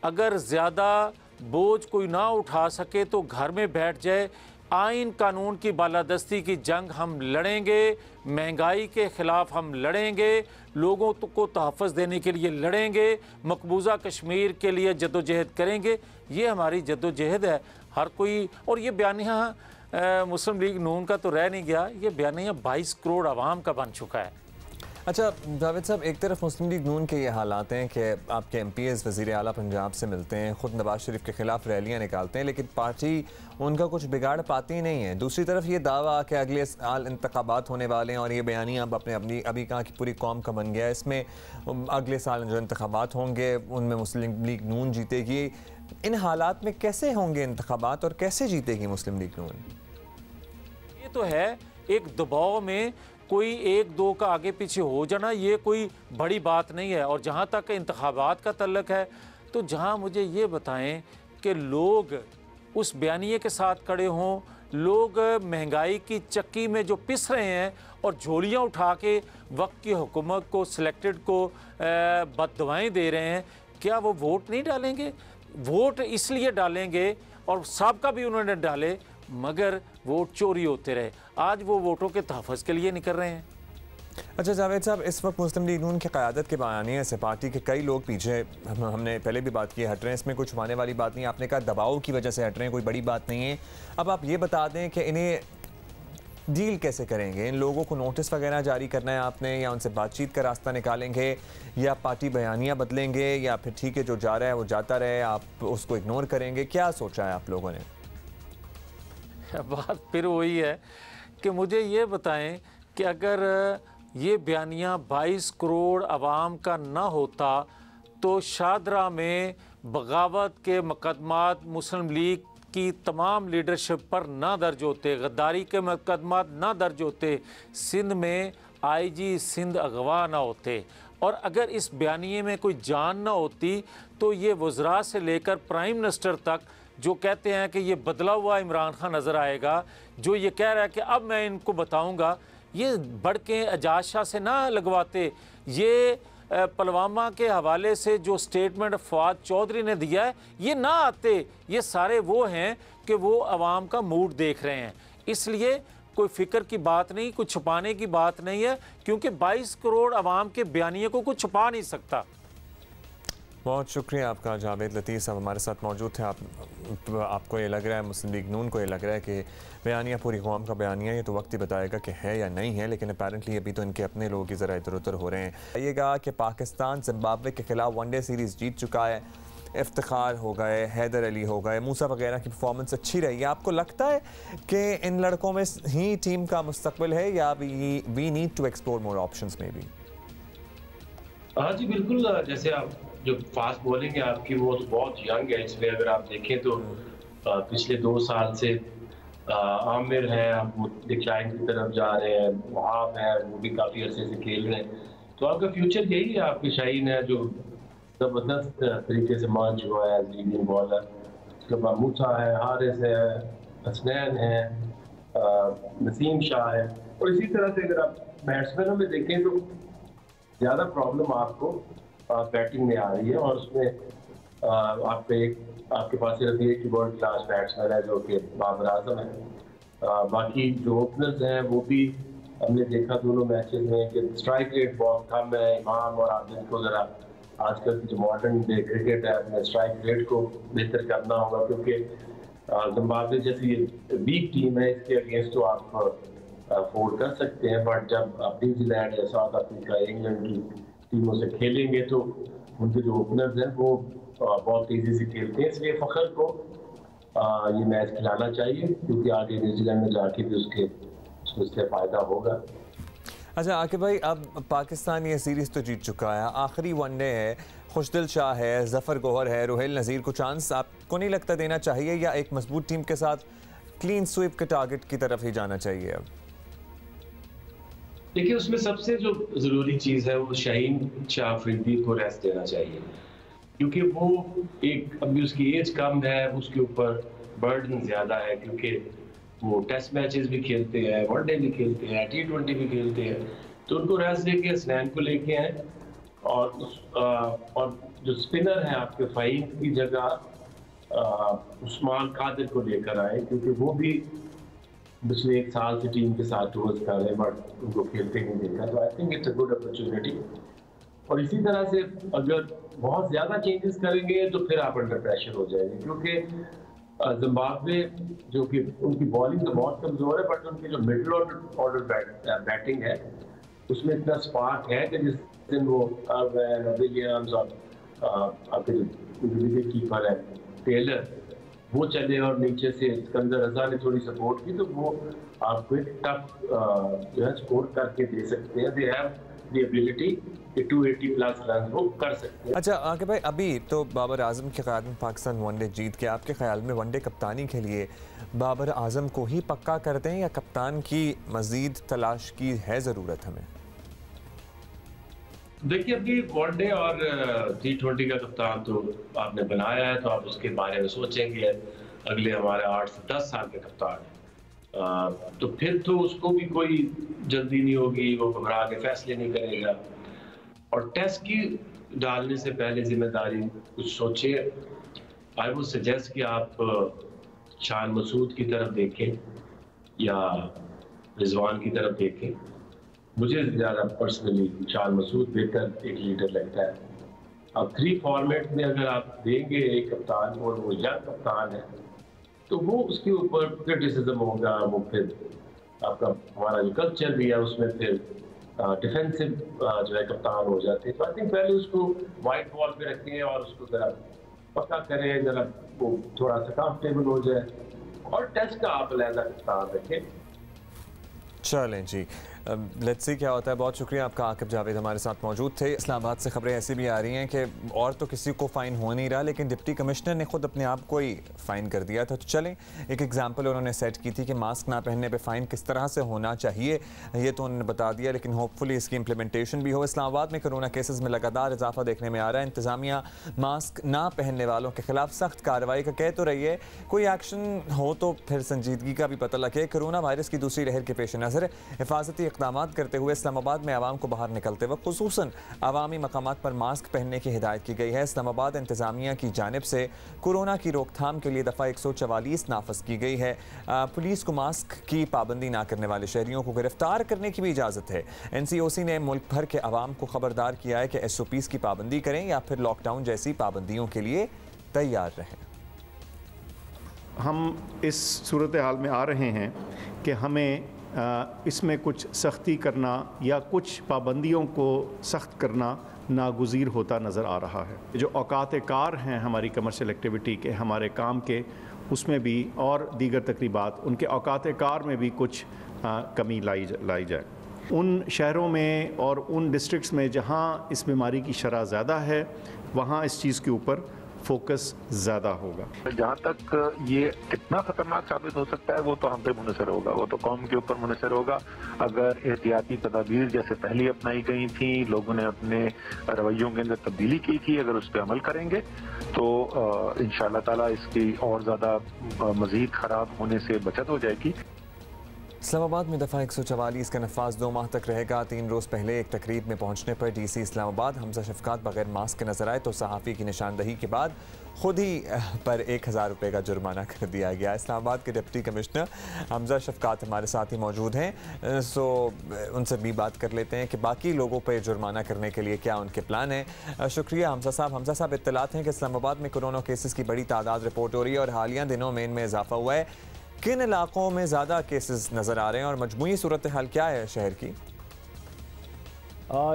अगर ज़्यादा बोझ कोई ना उठा सके तो घर में बैठ जाए। आइन कानून की बालादस्ती की जंग हम लड़ेंगे, महंगाई के ख़िलाफ़ हम लड़ेंगे, लोगों को तहफ़्फ़ुज़ देने के लिए लड़ेंगे, मकबूजा कश्मीर के लिए जद्दोजहद करेंगे। ये हमारी जद्दोजहद है हर कोई। और ये बयानिया मुस्लिम लीग नून का तो रह नहीं गया, ये बयानिया 22 करोड़ आवाम का बन चुका है। अच्छा जावेद साहब, एक तरफ मुस्लिम लीग नून के ये हालात हैं कि आपके एमपीएस वज़ीर आला पंजाब से मिलते हैं, ख़ुद नवाज शरीफ के ख़िलाफ़ रैलियाँ निकालते हैं, लेकिन पार्टी उनका कुछ बिगाड़ पाती नहीं है। दूसरी तरफ ये दावा कि अगले साल इंतखाबात होने वाले हैं और ये बयानियाँ अब अपनी अभी कहा कि पूरी कौम का बन गया है, इसमें अगले साल जो इंतखाबात होंगे उनमें मुस्लिम लीग नून जीतेगी। इन हालात में कैसे होंगे इंतखाबात और कैसे जीतेगी मुस्लिम लीग नून? ये तो है एक दबाव में कोई एक दो का आगे पीछे हो जाना, ये कोई बड़ी बात नहीं है। और जहाँ तक इंतखाबात का तल्लक है, तो जहाँ मुझे ये बताएं कि लोग उस बयानिए के साथ खड़े हों, लोग महंगाई की चक्की में जो पिस रहे हैं और झोलियाँ उठा के वक्त की हुकूमत को, सिलेक्टेड को बददुआएं दे रहे हैं, क्या वो वोट नहीं डालेंगे? वोट इसलिए डालेंगे, और सबका भी उन्होंने डाले, मगर वोट चोरी होते रहे। आज वो वोटों के तहफ़्फ़ुज़ के लिए निकल रहे हैं। अच्छा जावेद साहब, इस वक्त मुस्लिम लीग नून की क़यादत के बयानिए से पार्टी के कई लोग पीछे, हमने पहले भी बात की, हट रहे हैं। इसमें कुछ छुपाने वाली बात नहीं। आपने कहा दबाव की वजह से हट रहे हैं, कोई बड़ी बात नहीं है। अब आप ये बता दें कि इन्हें डील कैसे करेंगे? इन लोगों को नोटिस वगैरह जारी करना है आपने, या उनसे बातचीत का रास्ता निकालेंगे, या पार्टी बयानियाँ बदलेंगे, या फिर ठीक है जो जा रहा है वो जाता रहे, आप उसको इग्नोर करेंगे? क्या सोचा है आप लोगों ने? बात फिर वही है कि मुझे ये बताएं कि अगर ये बयानियाँ 22 करोड़ आवाम का ना होता तो शादरा में बगावत के मुकदमात मुस्लिम लीग की तमाम लीडरशिप पर ना दर्ज होते, गद्दारी के मुकदमात ना दर्ज होते, सिंध में आईजी सिंध अगवा ना होते, और अगर इस बयानिए में कोई जान ना होती तो ये वज़रा से लेकर प्राइम मिनिस्टर तक जो कहते हैं कि ये बदला हुआ इमरान खान नज़र आएगा, जो ये कह रहा है कि अब मैं इनको बताऊंगा, ये बढ़ के एजाज शाह से ना लगवाते। ये पुलवामा के हवाले से जो स्टेटमेंट फवाद चौधरी ने दिया है, ये ना आते। ये सारे वो हैं कि वो आवाम का मूड देख रहे हैं। इसलिए कोई फ़िक्र की बात नहीं, कुछ छुपाने की बात नहीं है, क्योंकि 22 करोड़ आवाम के बयानिए को कुछ छुपा नहीं सकता। बहुत शुक्रिया आपका जावेद लतीफ़ साहब हमारे साथ मौजूद थे। आपको ये लग रहा है, मुस्लिम लीग नून को ये लग रहा है कि बयानिया पूरी कौम का बयानिया, ये तो वक्त ही बताएगा कि है या नहीं है, लेकिन अपैरेंटली अभी तो इनके अपने लोग ही ज़रा इधर उधर हो रहे हैं। कहिएगा कि पाकिस्तान जिम्बाब्वे के खिलाफ वनडे सीरीज़ जीत चुका है, इफ्तिखार हो गए, हैदर अली हो गए, मूसा वगैरह की परफॉर्मेंस अच्छी रही है। आपको लगता है कि इन लड़कों में ही टीम का मुस्तकबिल है, या we need to explore more options में भी? हाँ जी बिल्कुल, जैसे आप जो फास्ट बॉलिंग है आपकी वो तो बहुत यंग है, इसलिए अगर आप देखें तो पिछले 2 साल से आमिर हैं, अब वो डिक्लाइन की तरफ जा रहे हैं, वहाब है वो भी काफ़ी अरसे से खेल रहे हैं, तो आपका फ्यूचर यही है। आपके शाहीन है जो ज़बरदस्त तरीके से मर्ज हुआ है लीडिंग बॉलर, उसके बाद मूसा है, हारिस है, हसनैन है, नसीम शाह है, और इसी तरह से अगर आप बैट्समैनों में देखें तो ज़्यादा प्रॉब्लम आपको बैटिंग में आ रही है, और उसमें आपके पास सिर्फ एक वर्ल्ड क्लास बैट्समैन है जो कि बाबर आजम है। बाकी जो ओपनर्स हैं वो भी हमने देखा दोनों मैचेस में कि स्ट्राइक रेट बहुत कम है। इमाम और आदिल को ज़रा आजकल की जो मॉडर्न डे क्रिकेट है अपने स्ट्राइक रेट को बेहतर करना होगा, क्योंकि जिम्बाब्वे जैसी वीक टीम है, इसके अगेंस्ट तो आप अफोर्ड कर सकते हैं, बट जब आप न्यूजीलैंड या साउथ अफ्रीका, इंग्लैंड की टीमों से खेलेंगे तो उनके जो ओपनर्स हैं वो बहुत तेज़ी से खेलते हैं, इसलिए फ़खर को ये मैच खिलाना चाहिए, क्योंकि आगे न्यूजीलैंड में जाके भी उससे फ़ायदा होगा। अच्छा आकिब भाई, अब पाकिस्तान ये सीरीज़ तो जीत चुका है, आखिरी वनडे है, खुशदिल शाह है, ज़फ़र गोहर है, रुहेल नज़ीर को चांस आपको नहीं लगता देना चाहिए, या एक मजबूत टीम के साथ क्लीन स्वीप के टारगेट की तरफ ही जाना चाहिए? अब देखिए उसमें सबसे जो ज़रूरी चीज़ है वो शाहीन शाह अफरीदी को रेस्ट देना चाहिए, क्योंकि वो एक अभी उसकी एज कम है, उसके ऊपर बर्डन ज़्यादा है, क्योंकि वो टेस्ट मैचेस भी खेलते हैं, वनडे भी खेलते हैं, T20 भी खेलते हैं, तो उनको रेस्ट देके हसनैन को लेके आए, और जो स्पिनर हैं आपके फ़हीम की जगह उस्मान कादिर को लेकर आए, क्योंकि वो भी पिछले 1 साल से टीम के साथ टूर्स कर रहे हैं, बट उनको खेलते नहीं देखा, तो I think it's a good opportunity. और इसी तरह से अगर बहुत ज़्यादा चेंजेस करेंगे तो फिर आप अंडर प्रेशर हो जाएंगे, क्योंकि जिम्बाब्वे जो कि उनकी बॉलिंग तो बहुत कमज़ोर है, बट उनकी जो मिडल ऑर्डर बैटिंग है उसमें इतना स्पार्क है कि जिस दिन वो विलियम्स और आपके जो विकेट कीपर है टेलर वो चले और नीचे से सिकंदर रजा ने थोड़ी सपोर्ट की, तो वो आपको एक टफ जो है स्कोर करके दे सकते हैं। दे हैव द एबिलिटी कि 280 प्लस रन वो कर सकते हैं। अच्छा आगे भाई, अभी तो बाबर आजम की क़यादत में पाकिस्तान वनडे जीत के, आपके ख्याल में वनडे कप्तानी के लिए बाबर आजम को ही पक्का कर दें या कप्तान की मजीद तलाश की है ज़रूरत हमें? देखिए अभी वनडे और T20 का कप्तान तो आपने बनाया है, तो आप उसके बारे में सोचेंगे। अगले हमारे 8 से 10 साल के कप्तान है, तो फिर तो उसको भी कोई जल्दी नहीं होगी, वो घबरा के फैसले नहीं करेगा। और टेस्ट की डालने से पहले जिम्मेदारी कुछ सोचिए। आई वुड सजेस्ट कि आप शान मसूद की तरफ देखें या रिजवान की तरफ देखें। मुझे ज़्यादा पर्सनली शान मसूद बेहतर एक लीडर लगता है। अब 3 फॉर्मेट में अगर आप देंगे एक कप्तान और वो यंग कप्तान है, तो वो उसके ऊपर क्रिटिसिज्म होगा। वो फिर आपका हमारा जो कल्चर भी है उसमें फिर डिफेंसिव जो है कप्तान हो जाते हैं। तो आई थिंक पहले उसको वाइट बॉल पे रखें और उसको ज़रा पक्का करें, ज़रा वो थोड़ा सा कंफर्टेबल हो जाए, और टेस्ट का आप अलहदा कप्तान रखें। चलें जी, लेट्स सी क्या होता है। बहुत शुक्रिया आपका। आकिब जावेद हमारे साथ मौजूद थे। इस्लामाबाद से खबरें ऐसी भी आ रही हैं कि और तो किसी को फ़ाइन हो नहीं रहा, लेकिन डिप्टी कमिश्नर ने खुद अपने आप को ही फ़ाइन कर दिया था। तो चलें, एक एग्जांपल उन्होंने सेट की थी कि मास्क ना पहनने पे फ़ाइन किस तरह से होना चाहिए, ये तो उन्होंने बता दिया, लेकिन होपफुली इसकी इम्प्लीमेंटेशन भी हो। इस्लामाबाद में कोरोना केसेस में लगातार इजाफा देखने में आ रहा है। इंतज़ामिया मास्क ना पहनने वालों के खिलाफ सख्त कार्रवाई का कह तो रही है, कोई एक्शन हो तो फिर संजीदगी का भी पता लगे। कोरोना वायरस की दूसरी लहर के पेश नज़र हिफाजती इक़दाम करते हुए इस्लामाबाद में आवाम को बाहर निकलते वक्त खुसूसन अवामी मकामात पर मास्क पहनने की हिदायत की गई है। इस्लामाबाद इंतज़ामिया की जानिब से कोरोना की रोकथाम के लिए दफ़ा 144 नाफज की गई है। पुलिस को मास्क की पाबंदी ना करने वाले शहरियों को गिरफ्तार करने की भी इजाज़त है। NCOC ने मुल्क भर के अवाम को खबरदार किया है कि SOPs की पाबंदी करें या फिर लॉकडाउन जैसी पाबंदियों के लिए तैयार रहें। हम इस सूरत हाल में आ रहे हैं कि हमें इसमें कुछ सख्ती करना या कुछ पाबंदियों को सख्त करना नागुज़ीर होता नज़र आ रहा है। जो औकात कार हैं हमारी कमर्शियल एक्टिविटी के, हमारे काम के, उसमें भी और दीगर तकरीबात, उनके औकात कार में भी कुछ कमी लाई जाए। उन शहरों में और उन डिस्ट्रिक्ट्स में जहाँ इस बीमारी की शरह ज़्यादा है, वहाँ इस चीज़ के ऊपर फोकस ज़्यादा होगा। जहाँ तक ये कितना खतरनाक साबित हो सकता है वो तो हम पे मुनसर होगा, वो तो कौम के ऊपर मुनसर होगा। अगर एहतियाती तदाबीर जैसे पहले अपनाई गई थी, लोगों ने अपने रवैयों के अंदर तब्दीली की थी, अगर उस पर अमल करेंगे तो इंशाअल्लाह ताला इसकी और ज़्यादा मज़ीद ख़राब होने से बचत हो जाएगी। इस्लामाबाद में दफ़ा 144 का नफाज 2 माह तक रहेगा। 3 रोज़ पहले एक तकरीब में पहुंचने पर DC इस्लामाबाद हमजा शफकात बगैर मास्क के नजर आए तो सहाफ़ी की निशानदही के बाद खुद ही पर 1000 रुपये का जुर्माना कर दिया गया। इस्लामाबाद के डिप्टी कमिश्नर हमजा शफकात हमारे साथ ही मौजूद हैं, सो उनसे भी बात कर लेते हैं कि बाकी लोगों पर जुर्माना करने के लिए क्या उनके प्लान है। शुक्रिया हमजा साहब। हमजा साहब, इत्तलात हैं कि इस्लामाबाद में कोरोना केसेस की बड़ी तादाद रिपोर्ट हो रही है और हालिया दिनों में इनमें इजाफा हुआ है। किन इलाकों में ज़्यादा केसेस नज़र आ रहे हैं और मजमूई सूरत हाल क्या है शहर की?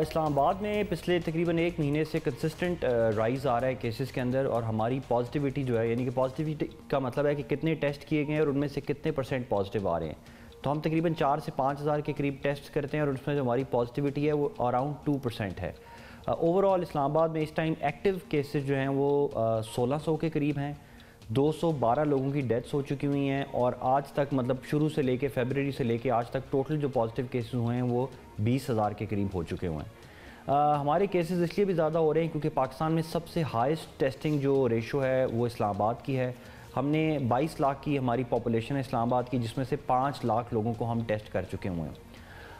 इस्लामाबाद में पिछले तकरीबन 1 महीने से कंसिस्टेंट राइज़ आ रहा है केसेस के अंदर, और हमारी पॉजिटिविटी जो है, यानी कि पॉजिटिविटी का मतलब है कि कितने टेस्ट किए गए हैं और उनमें से कितने % पॉजिटिव आ रहे हैं। तो हम तकरीबन 4 से 5 हज़ार के करीब टेस्ट करते हैं और उसमें जो हमारी पॉजिटिविटी है वो अराउंड 2% है। ओवरऑल इस्लामाबाद में इस टाइम एक्टिव केसेस जो हैं वो 1600 के करीब हैं। 212 लोगों की डेथ्स हो चुकी हुई हैं और आज तक, मतलब शुरू से लेके फरवरी से लेके आज तक टोटल जो पॉजिटिव केसेस हुए हैं वो 20,000 के करीब हो चुके हुए हैं। हमारे केसेस इसलिए भी ज़्यादा हो रहे हैं क्योंकि पाकिस्तान में सबसे हाईएस्ट टेस्टिंग जो रेशो है वो इस्लामाबाद की है। हमने 22 लाख की हमारी पॉपुलेशन है इस्लामाबाद की, जिसमें से 5 लाख लोगों को हम टेस्ट कर चुके हुए हैं।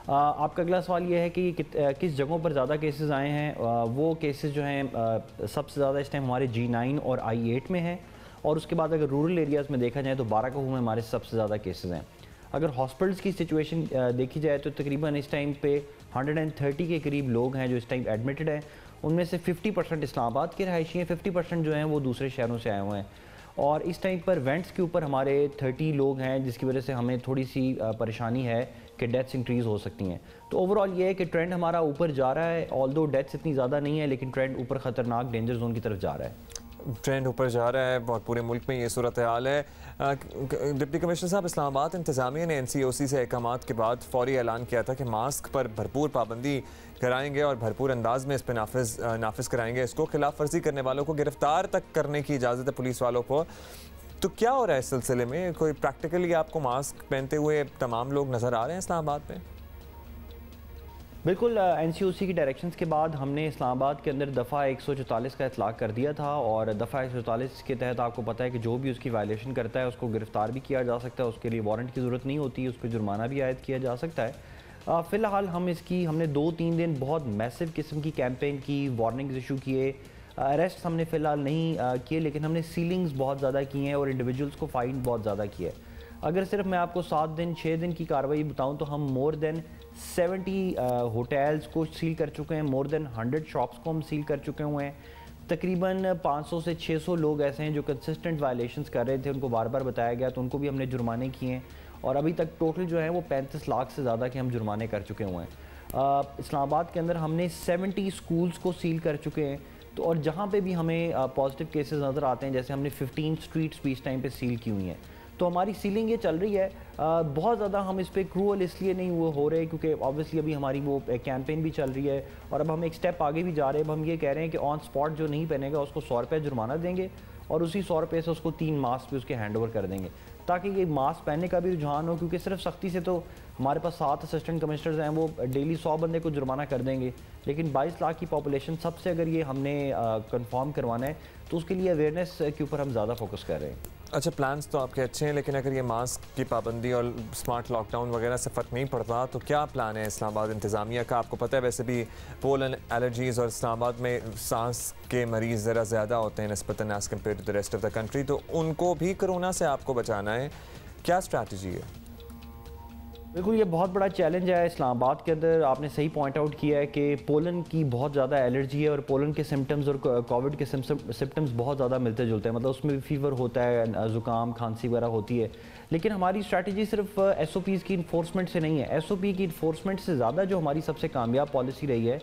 आपका अगला सवाल ये है कि किस जगहों पर ज़्यादा केसेस आए हैं। वो केसेस जो हैं सबसे ज़्यादा इस टाइम हमारे G9 और I8 में है, और उसके बाद अगर रूरल एरियाज़ में देखा जाए तो बाराकाहू में हमारे सबसे ज़्यादा केसेस हैं। अगर हॉस्पिटल्स की सिचुएशन देखी जाए तो तकरीबन इस टाइम पे 130 के करीब लोग हैं जो इस टाइम एडमिटेड हैं। उनमें से 50% इस्लामाबाद के रहायशी हैं, 50% जो हैं वो दूसरे शहरों से आए हुए हैं। और इस टाइम पर वेंट्स के ऊपर हमारे 30 लोग हैं, जिसकी वजह से हमें थोड़ी सी परेशानी है कि डेथ्स इंक्रीज़ हो सकती हैं। तो ओवरऑल ये है कि ट्रेंड हमारा ऊपर जा रहा है, ऑल्दो डेथ्स इतनी ज़्यादा नहीं है, लेकिन ट्रेंड ऊपर ख़तरनाक डेंजर जोन की तरफ जा रहा है। ट्रेंड ऊपर जा रहा है और पूरे मुल्क में ये सूरत हाल है। डिप्टी कमिश्नर साहब, इस्लामाबाद इंतज़ामिया ने NCOC से अहकामात के बाद फौरी ऐलान किया था कि मास्क पर भरपूर पाबंदी कराएंगे और भरपूर अंदाज में इस पर नाफिज कराएंगे। इसको खिलाफ वर्जी करने वालों को गिरफ्तार तक करने की इजाज़त है पुलिस वालों को। तो क्या हो रहा है इस सिलसिले में? कोई प्रैक्टिकली आपको मास्क पहनते हुए तमाम लोग नज़र आ रहे हैं इस्लामाबाद में? बिल्कुल, NCOC की डायरेक्शंस के बाद हमने इस्लामाबाद के अंदर दफ़ा 144 का इतलाक़ कर दिया था और दफ़ा 144 के तहत आपको पता है कि जो भी उसकी वायलेशन करता है उसको गिरफ़्तार भी किया जा सकता है, उसके लिए वारंट की ज़रूरत नहीं होती, उस पर जुर्माना भी आयद किया जा सकता है। फ़िलहाल हमने 2-3 दिन बहुत मैसिव किस्म की कैंपेन की, वार्निंग्स इशू किए, अरेस्ट हमने फ़िलहाल नहीं किए, लेकिन हमने सीलिंग्स बहुत ज़्यादा की हैं और इंडिविजुअल्स को फ़ाइन बहुत ज़्यादा किया है। अगर सिर्फ मैं आपको 7 दिन 6 दिन की कार्रवाई बताऊं तो हम मोर देन 70 होटल्स को सील कर चुके हैं, मोर देन 100 शॉप्स को हम सील कर चुके हुए हैं। तकरीबन 500 से 600 लोग ऐसे हैं जो कंसिस्टेंट वायलेशंस कर रहे थे, उनको बार बार बताया गया तो उनको भी हमने जुर्माने किए हैं और अभी तक टोटल जो है वो 35 लाख से ज़्यादा के हम जुर्माने कर चुके हुए हैं। इस्लामाबाद के अंदर हमने 70 स्कूल्स को सील कर चुके हैं। तो और जहाँ पे भी हमें पॉजिटिव केसेस नज़र आते हैं, जैसे हमने 15 स्ट्रीट्स भी इस टाइम पे सील की हुई हैं। तो हमारी सीलिंग ये चल रही है। बहुत ज़्यादा हम इस पर क्रूअल इसलिए नहीं वो हो रहे क्योंकि ऑब्वियसली अभी हमारी वो कैंपेन भी चल रही है और अब हम एक स्टेप आगे भी जा रहे हैं। अब हम ये कह रहे हैं कि ऑन स्पॉट जो नहीं पहनेगा उसको 100 रुपये जुर्माना देंगे और उसी 100 रुपये से उसको 3 मास्क भी उसके हैंड ओवर कर देंगे, ताकि ये मास्क पहनने का भी रुझान हो। क्योंकि सिर्फ सख्ती से तो हमारे पास 7 असिस्टेंट कमिश्नर्स हैं, वो डेली 100 बंदे को जुर्माना कर देंगे, लेकिन 22 लाख की पॉपुलेशन सबसे अगर ये हमने कंफर्म करवाना है तो उसके लिए अवेयरनेस के ऊपर हम ज़्यादा फोकस कर रहे हैं। अच्छा, प्लान्स तो आपके अच्छे हैं, लेकिन अगर ये मास्क की पाबंदी और स्मार्ट लॉकडाउन वगैरह से फ़र्क नहीं पड़ता तो क्या प्लान है इस्लामाबाद इंतज़ामिया का? आपको पता है वैसे भी पोलन एलर्जीज़ और इस्लामाबाद में सांस के मरीज़ ज़रा ज़्यादा होते हैं निस्बतन as compare to the rest of the country, तो उनको भी कोरोना से आपको बचाना है। क्या स्ट्रैटेजी है? बिल्कुल, ये बहुत बड़ा चैलेंज है इस्लामाबाद के अंदर। आपने सही पॉइंट आउट किया है कि पोलन की बहुत ज़्यादा एलर्जी है और पोलन के सिम्टम्स और कोविड के सिम्टम्स बहुत ज़्यादा मिलते जुलते हैं। मतलब उसमें भी फीवर होता है, ज़ुकाम, खांसी वगैरह होती है। लेकिन हमारी स्ट्रैटेजी सिर्फ SOPs की इन्फोर्समेंट से नहीं है। SOP की इन्फोर्समेंट से ज़्यादा जो हमारी सबसे कामयाब पॉलिसी रही है,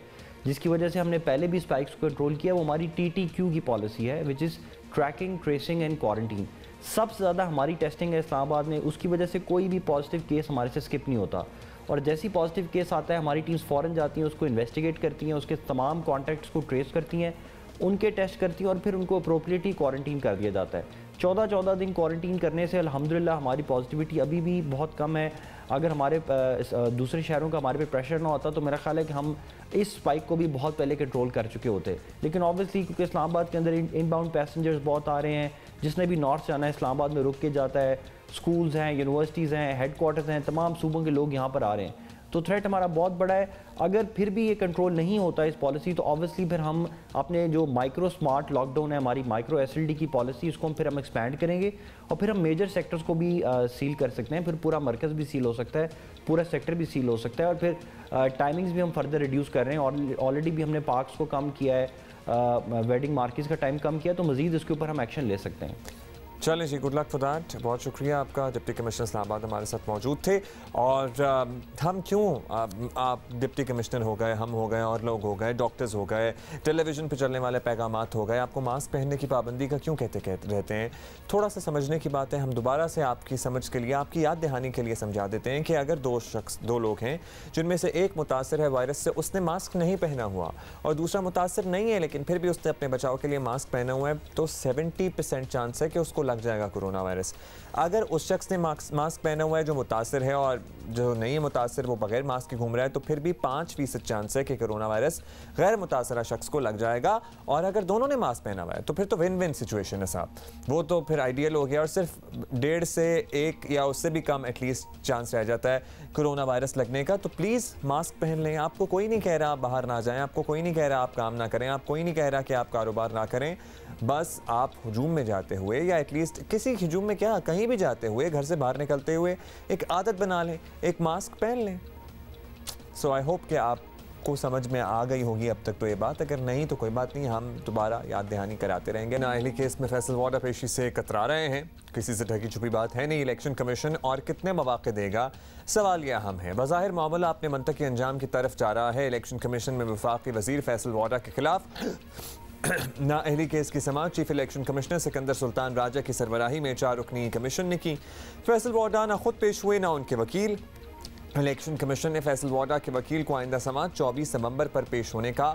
जिसकी वजह से हमने पहले भी स्पाइक्स को कंट्रोल किया, वो हमारी TTQ की पॉलिसी है, which is tracking, tracing and quarantine. सबसे ज़्यादा हमारी टेस्टिंग है इस्लामाबाद में, उसकी वजह से कोई भी पॉजिटिव केस हमारे से स्किप नहीं होता और जैसी पॉजिटिव केस आता है हमारी टीम्स फ़ौरन जाती हैं, उसको इन्वेस्टिगेट करती हैं, उसके तमाम कॉन्टैक्ट्स को ट्रेस करती हैं, उनके टेस्ट करती हैं और फिर उनको अप्रोप्रिएटली क्वारंटीन कर दिया जाता है। 14-14 दिन क्वारंटीन करने से अल्हम्दुलिल्लाह हमारी पॉजिटिविटी अभी भी बहुत कम है। अगर हमारे दूसरे शहरों का हमारे पे प्रेशर ना होता तो मेरा ख्याल है कि हम इस स्पाइक को भी बहुत पहले कंट्रोल कर चुके होते। लेकिन ऑब्वियसली क्योंकि इस्लामाबाद के अंदर इनबाउंड पैसेंजर्स बहुत आ रहे हैं, जिसने भी नॉर्थ जाना है इस्लामाबाद में रुक के जाता है, स्कूल्स हैं, यूनिवर्सिटीज़ हैं, हेडक्वार्टर्स हैं, तमाम सूबों के लोग यहाँ पर आ रहे हैं, तो थ्रेट हमारा बहुत बड़ा है। अगर फिर भी ये कंट्रोल नहीं होता इस पॉलिसी तो ऑब्वियसली फिर हम अपने जो माइक्रो स्मार्ट लॉकडाउन है, हमारी माइक्रो SLD की पॉलिसी, उसको हम एक्सपैंड करेंगे और फिर हम मेजर सेक्टर्स को भी सील कर सकते हैं। फिर पूरा मरकज़ भी सील हो सकता है, पूरा सेक्टर भी सील हो सकता है और फिर टाइमिंग्स भी हम फर्दर रिड्यूस कर रहे हैं। और ऑलरेडी भी हमने पार्क्स को कम किया है, वेडिंग मार्केट्स का टाइम कम किया, तो मज़ीद इसके ऊपर हम एक्शन ले सकते हैं। चलें जी, गुड लक फॉर दैट। बहुत शुक्रिया आपका। डिप्टी कमिश्नर इस्लामाबाद हमारे साथ मौजूद थे। और हम क्यों आप डिप्टी कमिश्नर हो गए, हम हो गए और लोग हो गए, डॉक्टर्स हो गए, टेलीविज़न पर चलने वाले पैगामात हो गए, आपको मास्क पहनने की पाबंदी का क्यों कहते रहते हैं? थोड़ा सा समझने की बात है। हम दोबारा से आपकी समझ के लिए, आपकी याद दहानी के लिए समझा देते हैं कि अगर दो लोग हैं जिनमें से एक मुतासर है वायरस से, उसने मास्क नहीं पहना हुआ और दूसरा मुतासर नहीं है लेकिन फिर भी उसने अपने बचाव के लिए मास्क पहना हुआ है, तो 70% चांस है कि उसको लग जाएगा कोरोना वायरस। अगर उस शख्स ने मास्क पहना हुआ है जो मुतासिर है और जो नहीं है मुतासिर वो बगैर मास्क के घूम रहा है, तो फिर भी 5% चांस है कि कोरोना वायरस गैर मुतासरा शख्स को लग जाएगा। और अगर दोनों ने मास्क पहना हुआ है तो फिर तो विन विन सिचुएशन है साहब, वो तो फिर आइडियल हो गया और सिर्फ 1.5 से 1 या उससे भी कम एटलीस्ट चांस रह जाता है कोरोना वायरस लगने का। तो प्लीज़ मास्क पहन लें। आपको कोई नहीं कह रहा आप बाहर ना जाएं, आपको कोई नहीं कह रहा आप काम ना करें, आप कोई नहीं कह रहा कि आप कारोबार ना करें, बस आप हुजूम में जाते हुए या एटलीस्ट किसी हुजूम में क्या कहीं भी जाते हुए, घर से बाहर निकलते हुए एक आदत बना लें, एक मास्क पहन लें। सो आई होप कि आप आपको समझ में आ गई होगी अब तक तो ये बात, अगर नहीं तो कोई बात नहीं, हम दोबारा याद दहानी कराते रहेंगे। नाअहली केस में फैसल वाडा पेशी से कतरा रहे हैं, किसी से ढकी छुपी बात है नहीं। इलेक्शन कमीशन और कितने मौके देगा, सवाल यह अहम है। बज़ाहिर मामला अपने मंतकी अंजाम की तरफ जा रहा है। इलेक्शन कमीशन में वफाकी वजीर फैसल वाडा के खिलाफ नाअहली केस की समाअत chief election commissioner Sikandar Sultan Raja की सरबराही में 4 रुकनी कमीशन ने की। फैसल वाडा ना खुद पेश हुए ना उनके वकील। इलेक्शन कमीशन ने फैसल वाडा के वकील को आइंदा समाअत 24 नवंबर पर पेश होने का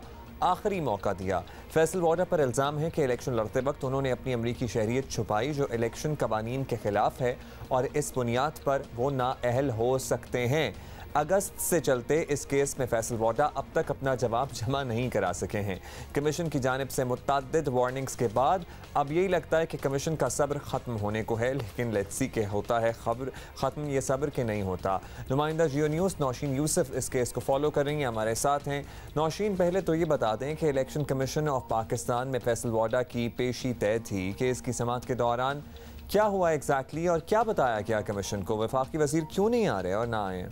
आखिरी मौका दिया। फैसल वाडा पर इल्ज़ाम है कि इलेक्शन लड़ते वक्त उन्होंने अपनी अमरीकी शहरियत छुपाई जो इलेक्शन कवानीन के खिलाफ है और इस बुनियाद पर वो नाअहल हो सकते हैं। अगस्त से चलते इस केस में फैसल वाडा अब तक अपना जवाब जमा नहीं करा सके हैं। कमीशन की जानिब से मुतअद्दिद वार्निंग्स के बाद अब यही लगता है कि कमीशन का सब्र ख़त्म होने को है, लेकिन लेट्स सी के होता है खबर ख़त्म, ये सब्र के नहीं होता। नुमाइंदा जियो न्यूज़ नौशीन यूसुफ इस केस को फॉलो कर रही हैं, हमारे साथ हैं। नौशीन, पहले तो ये बता दें कि इलेक्शन कमीशन ऑफ पाकिस्तान में फैसल वाडा की पेशी तय थी। केस की समाअत के दौरान क्या हुआ एग्जैक्टली और क्या बताया गया कमीशन को? वफाकी वजीर क्यों नहीं आ रहे और ना आए?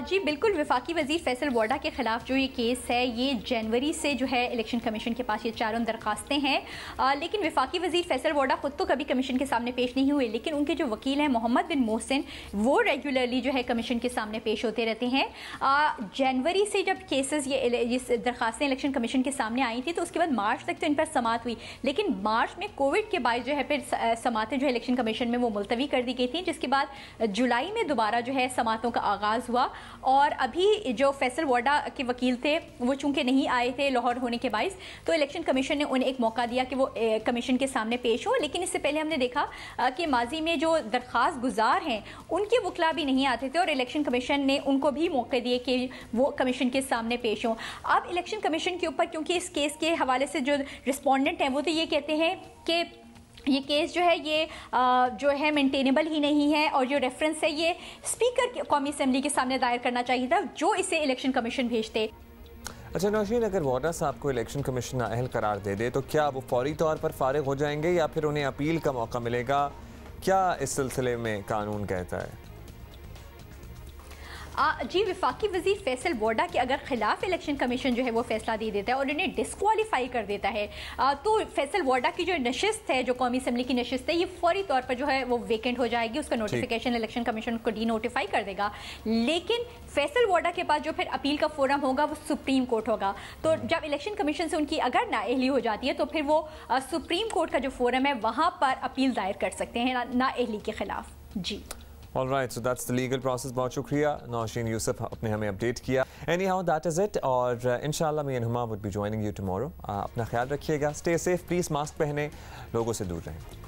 जी बिल्कुल, वफाकी वजीर फैसल वाडा के ख़िलाफ़ जो ये केस है ये जनवरी से जो है इलेक्शन कमीशन के पास ये 4 दरखास्तें हैं, लेकिन वफाकी वजीर फैसल वाडा ख़ुद तो कभी कमीशन के सामने पेश नहीं हुए, लेकिन उनके जो वकील हैं मोहम्मद बिन मोहसिन वो रेगुलरली जो है कमीशन के सामने पेश होते रहते हैं। जनवरी से जब केसेस ये दरखास्तें इलेक्शन कमीशन के सामने आई थी तो उसके बाद मार्च तक तो इन पर समाअत हुई, लेकिन मार्च में कोविड के बाद जो है फिर समाअतें जो है इलेक्शन कमीशन में वो मुलतवी कर दी गई थी, जिसके बाद जुलाई में दोबारा जो है समाअतों का आगाज़ हुआ। और अभी जो फैसल वाडा के वकील थे वो चूंकि नहीं आए थे लाहौर होने के बाइस, तो इलेक्शन कमीशन ने उन्हें एक मौका दिया कि वो कमीशन के सामने पेश हो। लेकिन इससे पहले हमने देखा कि माजी में जो दरख्वास्त गुजार हैं उनके वकला भी नहीं आते थे और इलेक्शन कमीशन ने उनको भी मौके दिए कि वो कमीशन के सामने पेश हों। अब इलेक्शन कमीशन के ऊपर क्योंकि इस केस के हवाले से जो रिस्पोंडेंट हैं वो तो ये कहते हैं कि ये केस जो है ये जो है मेंटेनेबल ही नहीं है और जो रेफरेंस है ये स्पीकर कौमी असेंबली के सामने दायर करना चाहिए था जो इसे इलेक्शन कमीशन भेजते। अच्छा नौशीन, अगर वाडा साहब को इलेक्शन कमीशन नाअहल करार दे दे तो क्या वो फौरी तौर पर फारिग हो जाएंगे या फिर उन्हें अपील का मौका मिलेगा? क्या इस सिलसिले में कानून कहता है? जी वफाकी वजीर फैसल वाडा के अगर खिलाफ इलेक्शन कमीशन जो है वो फैसला दे देता है और इन्हें डिस्क्वालीफाई कर देता है तो फैसल वाडा की जो नशिस्त है, जो कौमी असेंबली की नशिस्त है, ये फौरी तौर पर जो है वो वेकेंट हो जाएगी। उसका नोटिफिकेशन इलेक्शन कमीशन को डी नोटिफाई कर देगा। लेकिन फैसल वाडा के पास जो फिर अपील का फोरम होगा वो सुप्रीम कोर्ट होगा। तो जब इलेक्शन कमीशन से उनकी अगर नाअहली हो जाती है तो फिर वो सुप्रीम कोर्ट का जो फोरम है वहाँ पर अपील दायर कर सकते हैं नाअहली के खिलाफ। जी All right, so that's the legal process. बहुत शुक्रिया नौशीन यूसुफ आपने हमें अपडेट किया। Anyhow, that is it. और इंशाल्लाह me and Huma would be joining you tomorrow. अपना ख्याल रखिएगा, stay safe, please मास्क पहने, लोगों से दूर रहें।